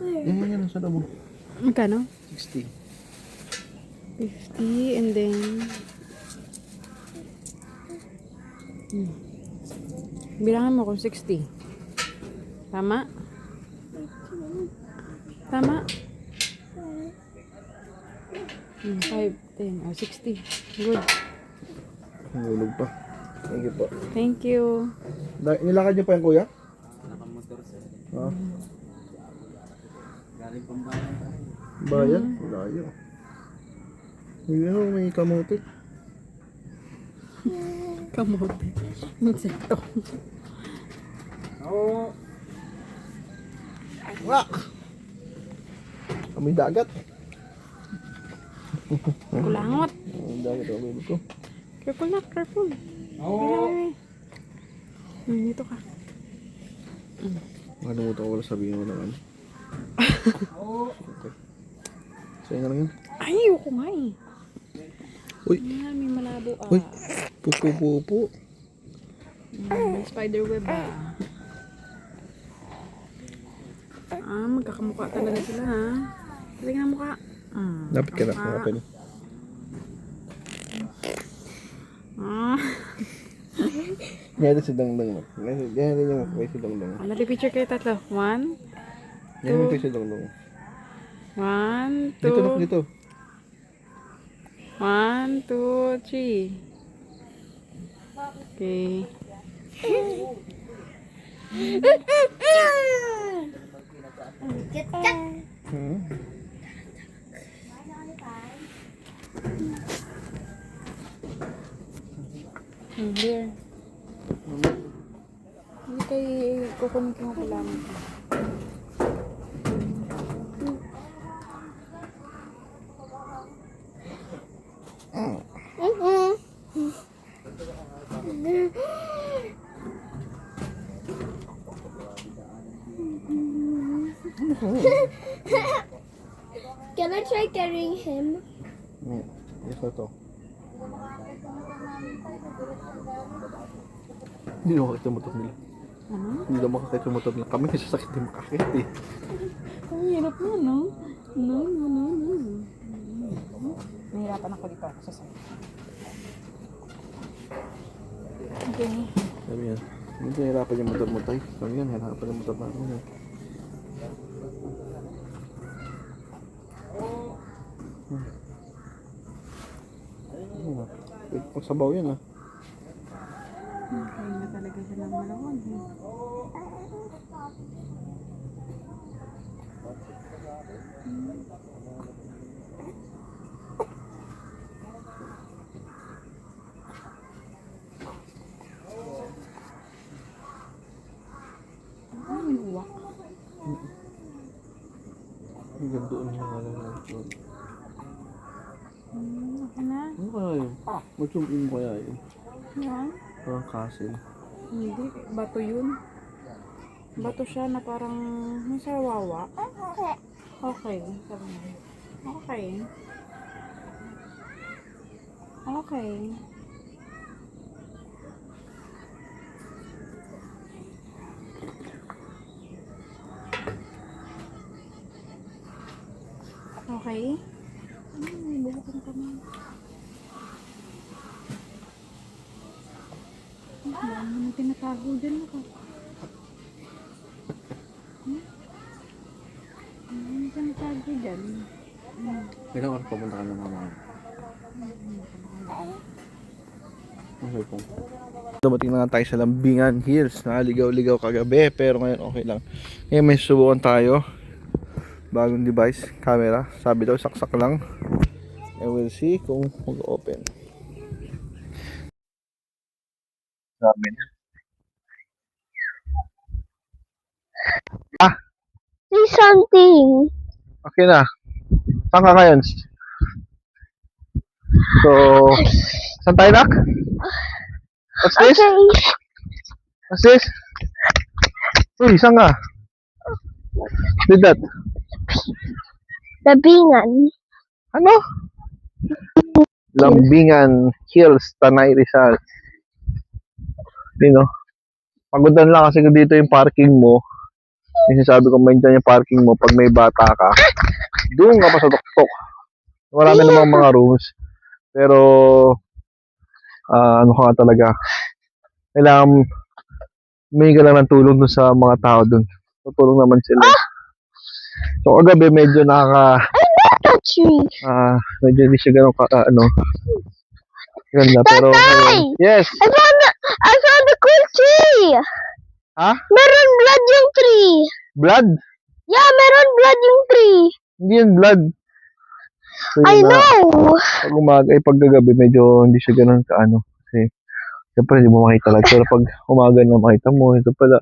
Yan. Saan mo? Magkano? 60. 50 and then bilangan mo kung 60. Tama? Tama? 5, 10, or 60. Good. Nahulog pa. Thank you po. Thank you. Nilakad niyo pa yan, kuya? Nakamotor sir. Ha? Galing pambayan. Bayan? Layo. Yung may kamote. Kamote. Insekto. Oo. Wak! Kami dagat. Kulangot. Ang dagat ang baby ko. Careful na, careful. Oo. Dito ka. Nakalimutan ko wala sabihin mo naman. Oo. Okay. Sa'yo na lang yan. Ay, ayoko nga eh. Uy! Ayan, may malabo ah. Uy! Pupo. May spider web ah. Magkakamukha talaga sila ha. Talaga na mukha. Dapat ka na. Mukha. Dapat na. Ah. Ngayon si Dangdang. Ngayon yung may si Dangdang. Ano di picture kayo tatlo? 1, Ngayon may si Dangdang. 1, 2. Dito na, dito. 1, 2, 3. Okay. Here. Hindi kay kukunin ko yung kulaman ko. Can I try carrying him? Yes, ito. Hindi na makakita yung motor nila. Ano? Hindi na makakita yung motor nila. Kami nasasakit yung makakit eh. Ang hirap mo, no? No. Nahirapan ako dito ako sa side. Okay. Sabi yan. Hindi nahirapan yung motor mo tayo. Sabi yan, nahirapan yung motor namin eh. Pag sabaw yan ah. Okay na talaga siya ng malawan. Ay, uwak. Hanggang doon yung nakalala. Okay na. Ano kaya yun? Mag-zoom in kaya yun? Yan. Parang castle. Hindi, bato yun. Bato siya na parang yung sarwawa. Okay, sabi mo. Okay. Okay. Okay? Bubukan ka na. Ano mo tinatago dyan ako? Ano mo tinatago dyan? Ilang oras pumunta ka ng mama? Okay po. Dumating na nga tayo sa Lambingan Hills. Nakaligaw-ligaw kagabi pero ngayon okay lang. Ngayon may subukan tayo. Bagong device, camera. Sabi daw saksak lang. I will see kung mag-open. Sabi niya. See something. Okay na. Saan ka ngayon? So, saan tayo nak? What's this? Okay. What's this? Uy, saan ka? Did that? Labingan. Ano? Lambingan Hills, Tanay Rizal. Dino. Pagodan lang kasi dito yung parking mo. Yung sabi ko, maintain yung parking mo pag may bata ka. Doon ka pa sa tuktok. Marami namang mga rooms. Pero, ano ka nga talaga. Kailangan may ka lang ng tulong dun sa mga tao dun. Tutulong naman sila. So, kagabi medyo The tree. medyo hindi siya ganun ganda. Pero, Tatay! yes! I found a cool tree. Ha? Meron blood yung tree. Blood? Yeah, meron blood yung tree. Hindi yan blood. So, I yun na. know. Pag umaga, pagkagabi, medyo hindi siya ganun kasi, siyempre, hindi mo makita lang. Pero pag umaga na makita mo, ito pala,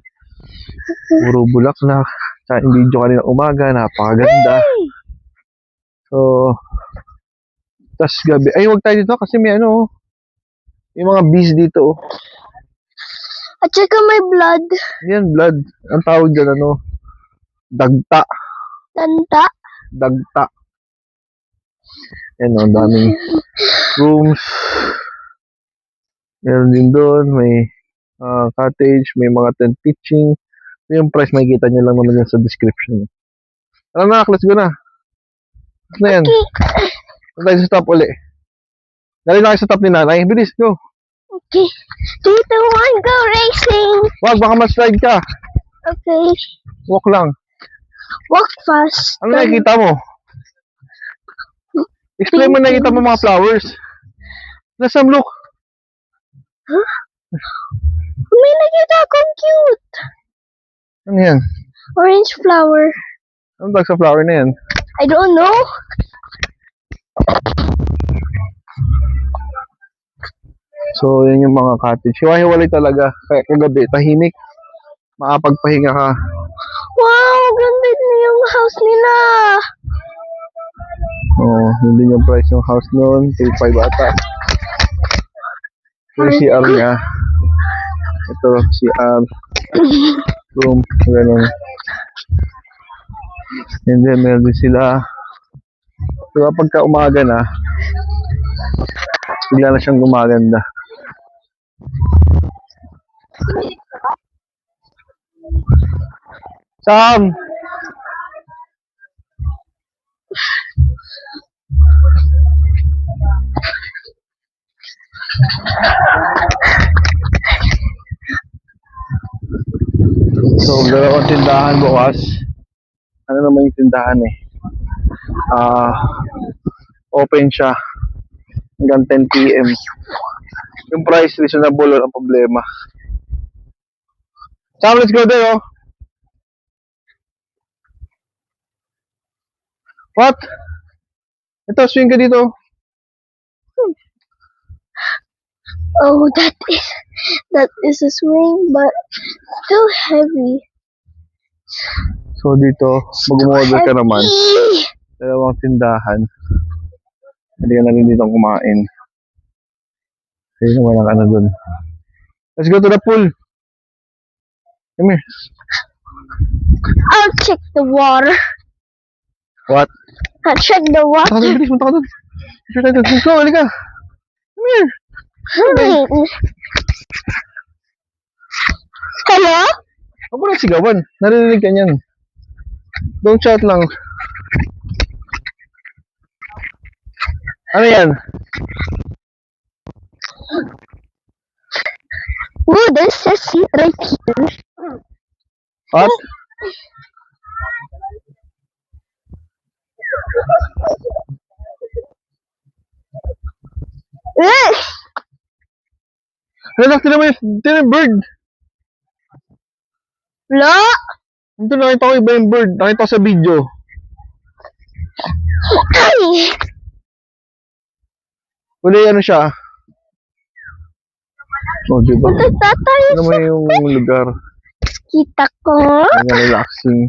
puro bulaklak. Sa video kanina umaga, napakaganda. So, tas gabi, ay, huwag tayo dito kasi may may mga bees dito. At saka may blood. Yan, blood. Ang tawag dyan, dagta. Tanta. Dagta. Yan, ang daming rooms. Meron din doon, may cottage, may mga tent pitching. Yung price, makikita nyo lang naman yan sa description. Ano na, let's go na. Ano na yan? Ano tayo sa stop uli? Galing na kayo sa stop ni nanay. Bilis, go. Okay. 3, 2, 1, go racing. Wag, baka ma-slide ka. Okay. Walk lang. Walk fast. Ano nakikita mo? Explain mo nakikita mo mga flowers. Let's look. May nakita akong cute. Ano yan? Orange flower. Ano tawag sa flower na yan? I don't know. So, yan yung mga cottage. Hiwa-hiwalay talaga. Kaya kagabi, tahimik. Makapagpahinga ka. Wow, ganda na yung house nila. Oo, yun din yung price ng house noon. 2.5 ata. Ito yung CR niya. Ito, CR. Room. Ganun. And then, meron din sila. Diba, pagka umaga na, bigla na siyang gumaganda. Sam! So, dalawang tindahan bukas. Ano naman yung tindahan open siya hanggang 10 PM. Yung price reasonable, walang problema. Sam, let's go there, oh. What? Ito, swing ka dito. Oh, that is a swing, but still heavy. So, dito, mag-order ka naman. Heavy. Dalawang tindahan. Hindi ka na rin dito kumain. Kasi naman ang dun. Let's go to the pool. Come here. I'll check the water. What? I'll check the Punta ka water. doon, bilis. Punta ka doon. Picture tayo doon. Let's go, halika. Come here. Hello? Huwag mo lang sigawan. Narinig ka niyan. Don't shout lang. Ano yan? Ooh, there's a seat right here. What? Eh, Ano, tinan mo yung bird. Lo? Ito, nakita ko iba yung bird. Nakita ko sa video. Ay! Wala ano siya. Oh, diba? Punta tayo Ano mo sa yung lugar? kita ko. Ang relaxing.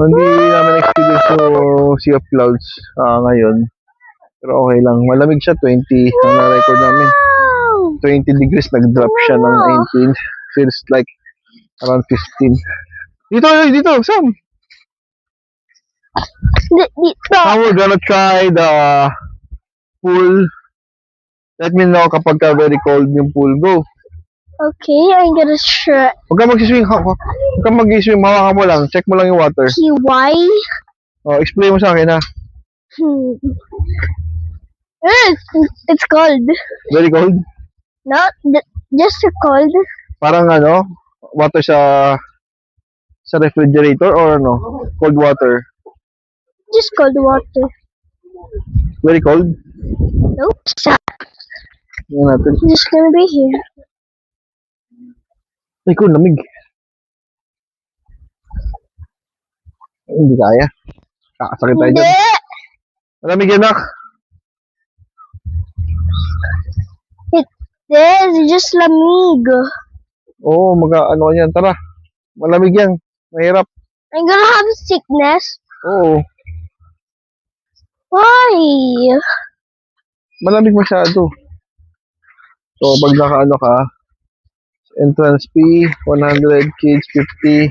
Hindi namin experience yung Sea of Clouds ngayon. Pero okay lang. Malamig siya, 20 ang na-record namin. Wow! 20 degrees, nag-drop siya ng 19. Feels like around 15. Dito, Sam! Dito. Now we're gonna try the pool. Let me know kapag very cold yung pool. Go! Okay, I'm gonna try. Huwag ka mag-swing. Huwag ka mag-swim. Hawakan mo lang. Check mo lang yung water. Why? Oh, explain mo sa akin ha. It's cold. Very cold. Not just a cold. Parang water sa refrigerator or cold water. Just cold water. Very cold. Nope. Tingnan natin. Just gonna be here. Ay, cool, lamig. Ay, hindi kaya. Kakasakit tayo Hindi. dyan. Malamig yan, nak. This is just lamig. Oo, ano yan. Tara. Malamig yan. Mahirap. I'm gonna have sickness. Oo. Why? Malamig masyado. So, pag nakaano ka, entrance fee, 100, kids, 50,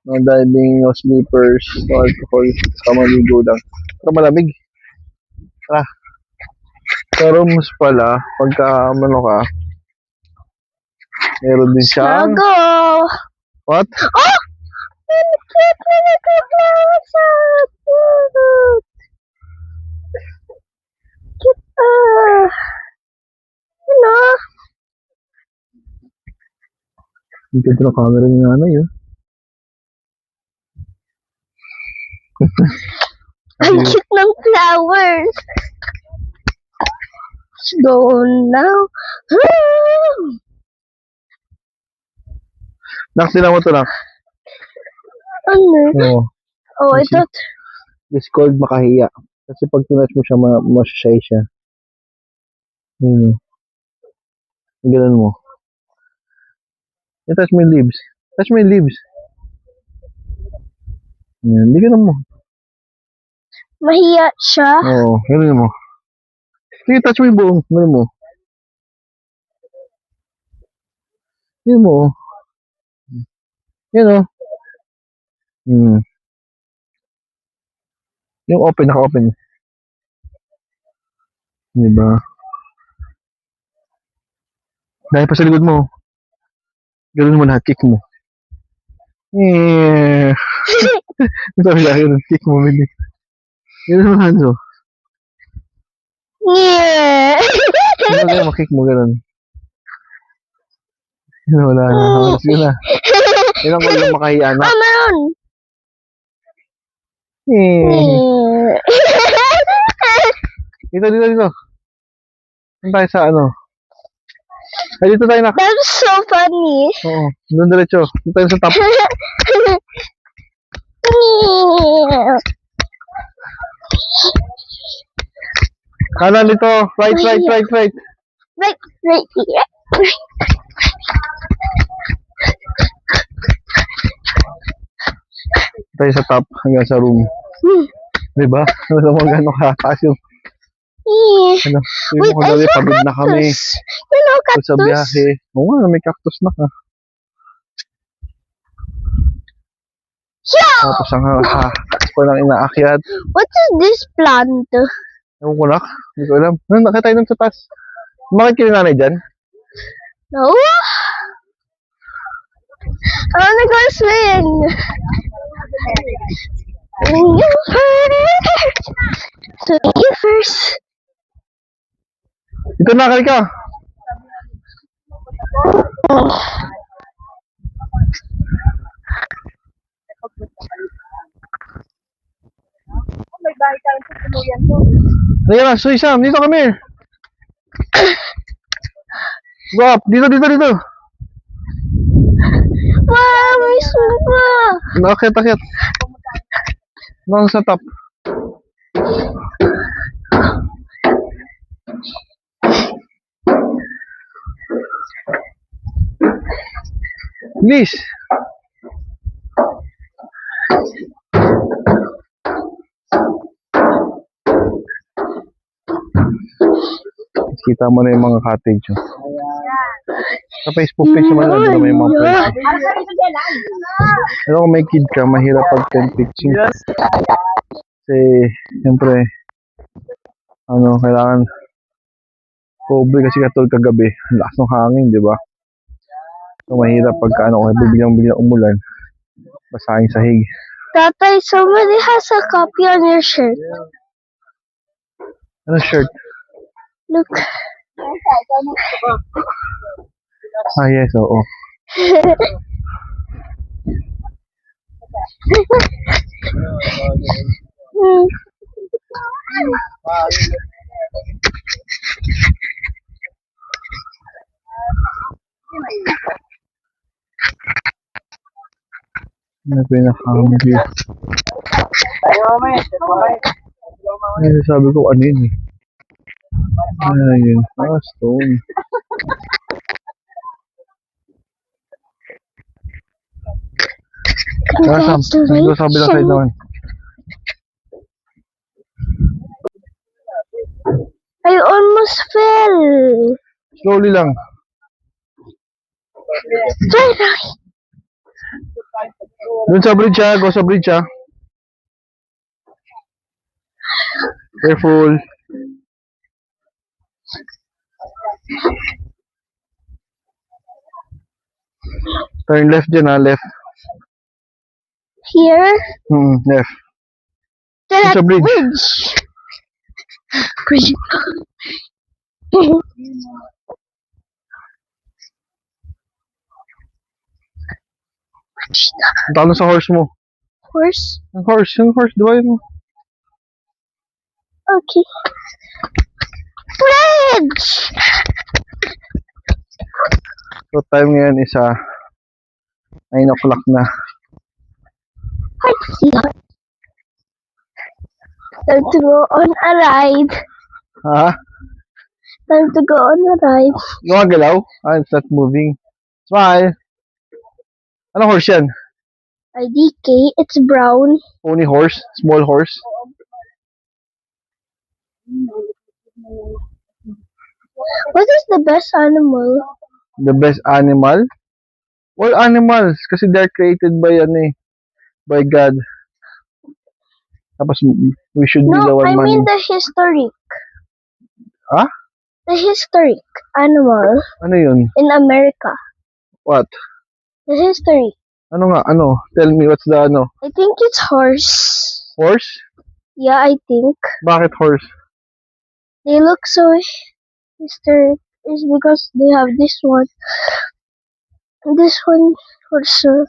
no diving, no sleepers, no alcohol, kamaligo lang. Pero malamig. Tara. Sa rooms pala, pagka ka, meron din siyang, Go. what? Oh! Ano? Ang ganda ng camera ni nanay, eh. Ang cute ng flowers. Let's go now. Nak, sila mo to, nak. Ano? Oo. Oh, I thought. It's called makahiya. Kasi pag tinatch mo siya, masashay siya. Yun. Ganun mo. I-touch mo yung leaves. Touch mo yung leaves. Yan, hindi ganun mo. Mahiya siya. Oo, ganun mo. Sige, touch mo yung buong. Ganun mo. Yan mo. Yan o. Yung open, naka-open. Diba? Dahil pa sa likod mo. Ganun mo lahat, kick mo. Ito ang laki ng kick mo, Mili. Ganun mo, Hanzo. Yeah. Ganun mo, kick mo, ganun. Wala na. Halos yun na. Yun ang kulang makahiya na. Oh, meron. Dito. Doon tayo sa Ay, dito tayo na. That's so funny. Oo, doon diretso. Dito tayo sa top. Kanan dito. Right. Right here. Tayo sa top hanggang sa room. Diba? Alam mo gano'ng kataas yung Ano? Sabi Wait, mo I dali, saw pagod na kami. cactus. You know Sa cactus? biyahe. Oo nga, may cactus na ka. Yeah! Tapos ang ko lang inaakyat. What is this plant? Ewan ko na. Hindi ko alam. Ano, nakita tayo nun sa taas. Bakit kayo nanay dyan? No? I wanna go swing. You first. So you first. Dito na, kali ka. May bahay tayo sa tuluyan mo. Halika na, Soy Sam, dito kami. Go up, dito. Wow, may suba. Nakakit. Nang sa top. Please. Kita mo na yung mga cottage. Oh. Sa Facebook page naman lang, may mga page. Pero kung may kid ka, mahirap pag tent pitching. Kasi, siyempre, kailangan cover kasi katulad kagabi, ang lakas ng hangin, di ba? So, mahirap pagka kung biglang umulan, basahin sahig. Tatay, somebody has a copy on your shirt. Ano shirt? Look. Ah, yes, oo. Ano pinaka-hungry? Ay, sabi ko ano yun eh. Ayun. Stone. Sam, nandito sa kabilang side naman. I almost fell. Slowly lang. Try right. Doon sa bridge ha. Go sa bridge ha. Careful. Turn left dyan ha. Left. Here. Left. That Sa bridge. Bridge. Talo sa horse mo. Horse. Yung horse. Diba yun? Okay. Bridge. So time ngayon is 9 o'clock na. I see that. Time to go on a ride. Ha? Time to go on a ride. Gumagalaw? It's not moving. Smile. Anong horse yan? IDK. It's brown. Pony horse? Small horse? What is the best animal? The best animal? All animals. Kasi they're created by by God. Tapos we should be the No, one I mean man. the historic. Ha? The historic animal Ano yun? in America. What? The historic. Ano nga? Ano? Tell me what's the I think it's horse. horse? Yeah, I think. Bakit horse? They look so historic. Is because they have this one. This one also.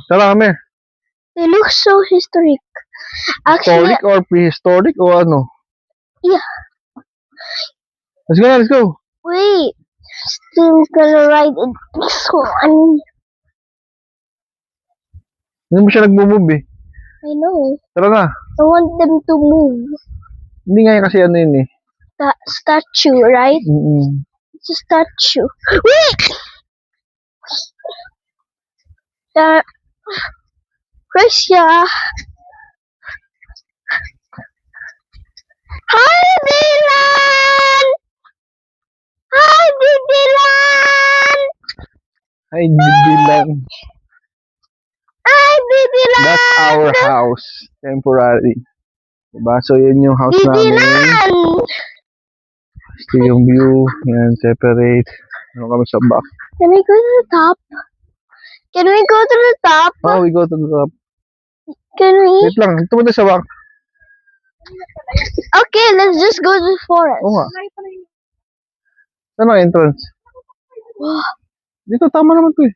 Tara kami. They look so historic. Actually, Historic or prehistoric o ano? yeah. Let's go. Wait. Still gonna ride in this one. Hindi mo siya nagmo-move eh. I know. Tara na. I want them to move. Hindi nga kasi yun eh. That statue, right? It's a statue. Wait! Russia. Ay, bibilan. Ay, bibilan! That's our house. Temporary. Diba? So, yun yung house namin. Bibilan! Ito yung view. Yan, separate. Ano kami sa back. Can we go to the top? Can we go to the top? Oh, we go to the top. Can we? Wait lang. Ito mo sa back. Okay, let's just go to the forest. Oo nga. Saan ang entrance? Dito, tama naman to eh.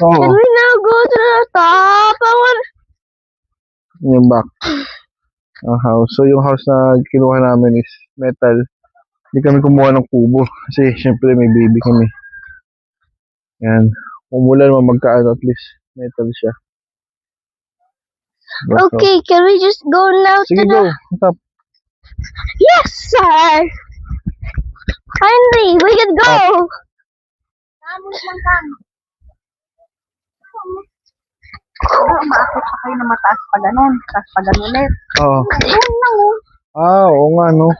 Oo. Can we now go to the top? I want... Yung back. Ang house. So, yung house na kinuha namin is metal. Hindi kami kumuha ng kubo. Kasi, syempre, may baby kami. Yan. Kung mula naman magkaano, at least metal siya. Diba? So, Okay, can we just go now sige, to go. the... Ang top. Yes, sir! Finally, we can go! Umaakit pa kayo na mataas pa ganun. Tapos pa ganun ulit. Oo. Ayun lang oh. Oo nga, no.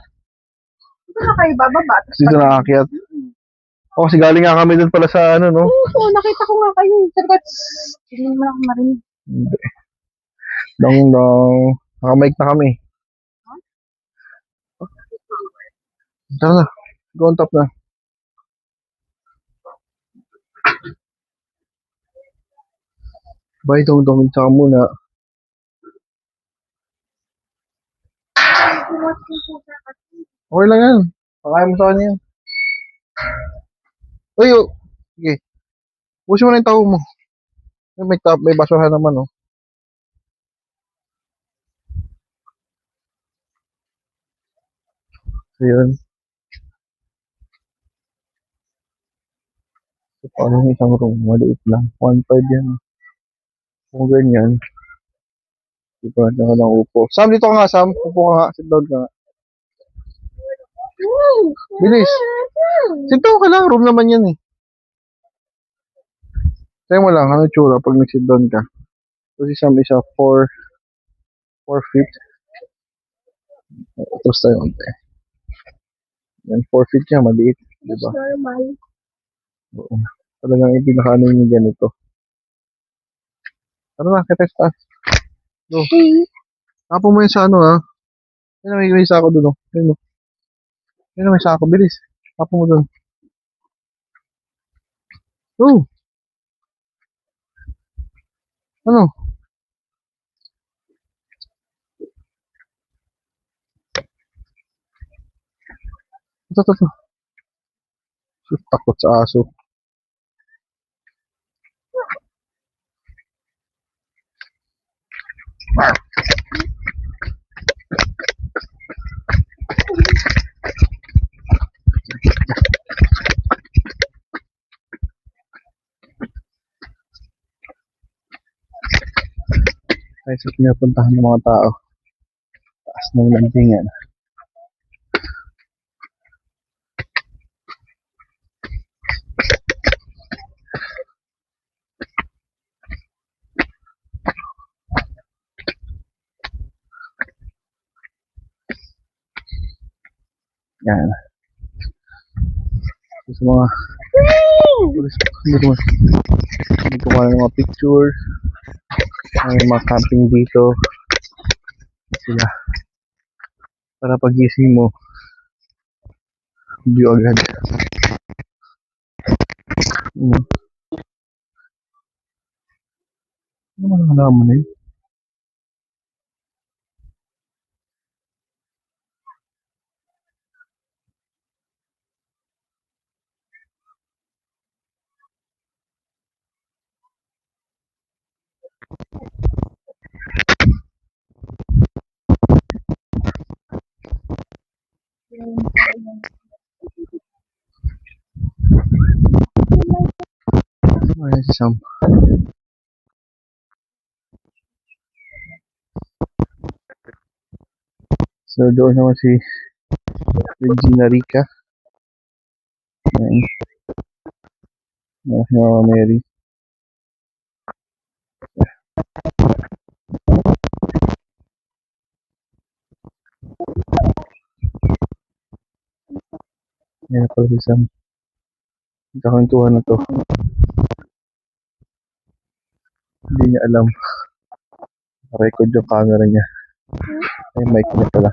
Dito na kayo bababa. Tapos Dito nakaakyat. Oh, kasi galing nga kami dun pala sa ano, no? Oo, nakita ko nga kayo. Sabi ko, hindi mo lang ako marinig. Hindi. Dong. Nakamike na kami. Tara na. Go on top na. Bye, dong. Tsaka muna. Okay lang yan. Pakain mo sa kanya yan. Uy, oh. Sige. Pusin mo na yung tao mo. May basurahan naman, oh. So, yun. So, paano yung isang room? Maliit lang. 1.5 yan. Kung ganyan. Dito ka lang upo. Sam, dito ka nga, Sam. Upo ka nga. Sit down ka nga. Bilis. Sit down ka lang. Room naman yan eh. Tayo mo lang. Ano tsura pag nag-sit down ka? So, si Sam isa 4 feet. Tapos tayo konti. Yan, 4 feet siya. Maliit. Diba? Normal. Oo. Talagang ipinakaano yung ganito. Tara na, kita sa taas. Go. Tapo mo yun sa ano, ha? Yan na, may sako dun, oh. Yan, oh. Yan na, may sako. Bilis. Tapo mo dun. Go. Ano? Ito. Takot sa aso. Ay, sa pinapuntahan ng mga tao. Taas ng landingan. Yan. Sa mga hindi ko ng mga picture. May mga camping dito. Sila. Para pagising mo, view agad. Ano? Ano man ang halaman na yun? Ayan si Sam. So doon naman si Regina Rica. Ayan. Ayan si Mama Mary. Ayan pala si Sam. Kakantuhan na to. Hindi niya alam. Record yung camera niya. May mic niya pala.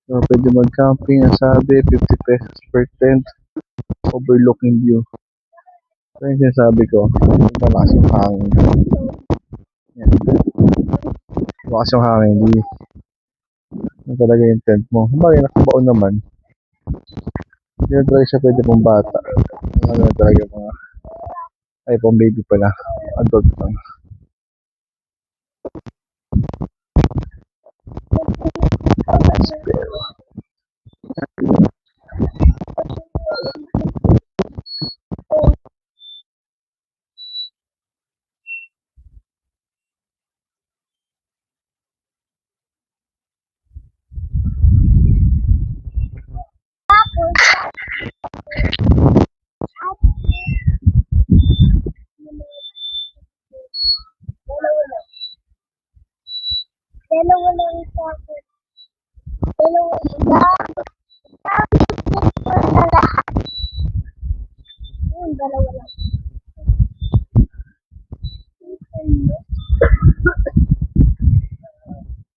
So, pwede mag-camping. Ang sabi, 50 pesos per tent. Overlooking view. So, yung sinasabi ko, malakas yung hangin. Yan. Malakas yung hangin. Hindi. Yan talaga yung tent mo. Bagay, nakabaon naman. Hindi na talaga siya pwede pang bata. Ano na talaga mga, ay, pang baby pala. Adult lang. Dalawa lang sa akin. Dalawa lang. Na lahat. Yung dalawa lang.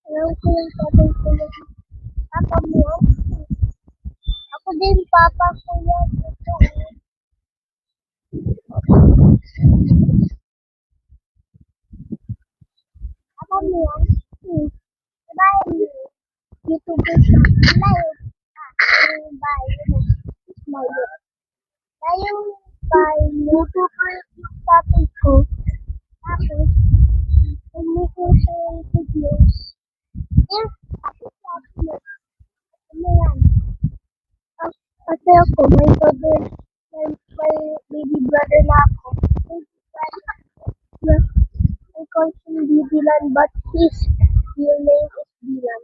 Alam ko yung sabi ko yung papa mo. Ako din papa ko yan. Ito. Papa mo yan. Bye. YouTuber siya. Live. Bye. Smile. Tayo bye. YouTuber yung tatay ko. Tapos, hindi ko siya yung videos. Yes. Ako sabi mo. Ano yan? Kasi ako, may brother. May baby brother na ako. Baby brother. I call him Dylan, but his real name is Dylan.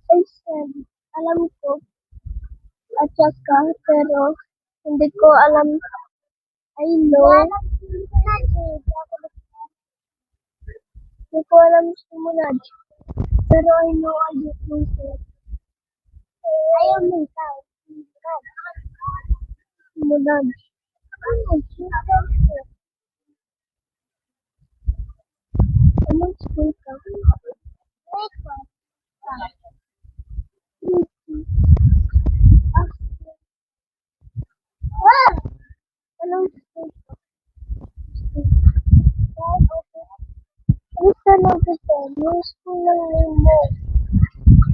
I said, alam ko, at saka, pero hindi ko alam, I know, hindi ko alam sumunod, pero I know I just know it. Ayaw mo ikaw, sumunod. Anong school ka? Anong school ka? Gusto na gusto. Yung school ng name mo.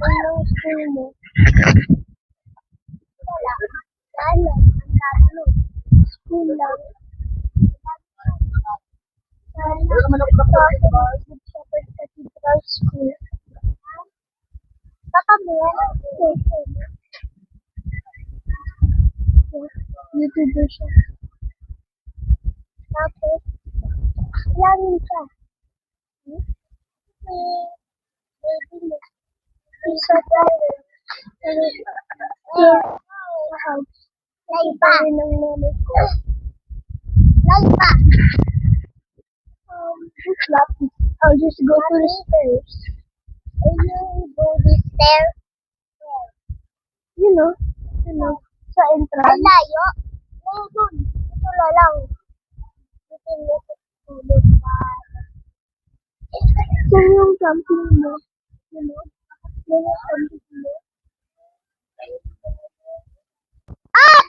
Anong school mo? Wala. Ano? Ang tatlo. School lang. Good Shepherd Cathedral School. Papa mo yan? YouTuber siya. Tapos, langin ka. Baby mo. Isa tayo. Sa house. Laipa. Ng nanay ko. Laipa. Just laughing. I'll just go to the stairs. And you go the stairs? You know, sa entrance. Ay, layo. Layo dun. Ito na lang. Ito na tulog pa. Yan yung camping mo. You know? Yan yung camping mo. Ah!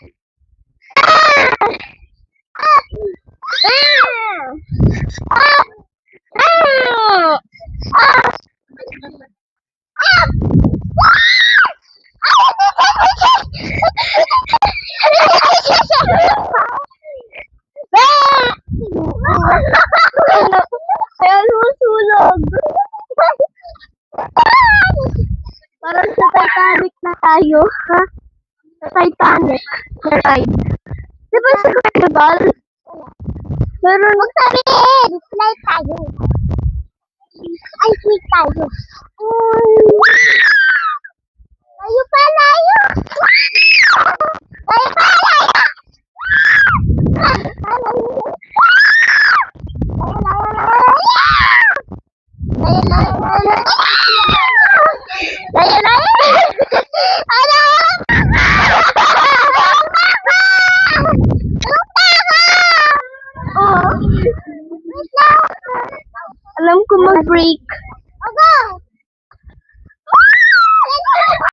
Ah! Ayaw mo tulog. tayo, ha? Sa Titanic na ride. Di ba sa Carnival? Meron magsabihin! Fly tayo. Ay, fly tayo. Layo pa, layo! Layo pa, layo! Alam ko mag-break.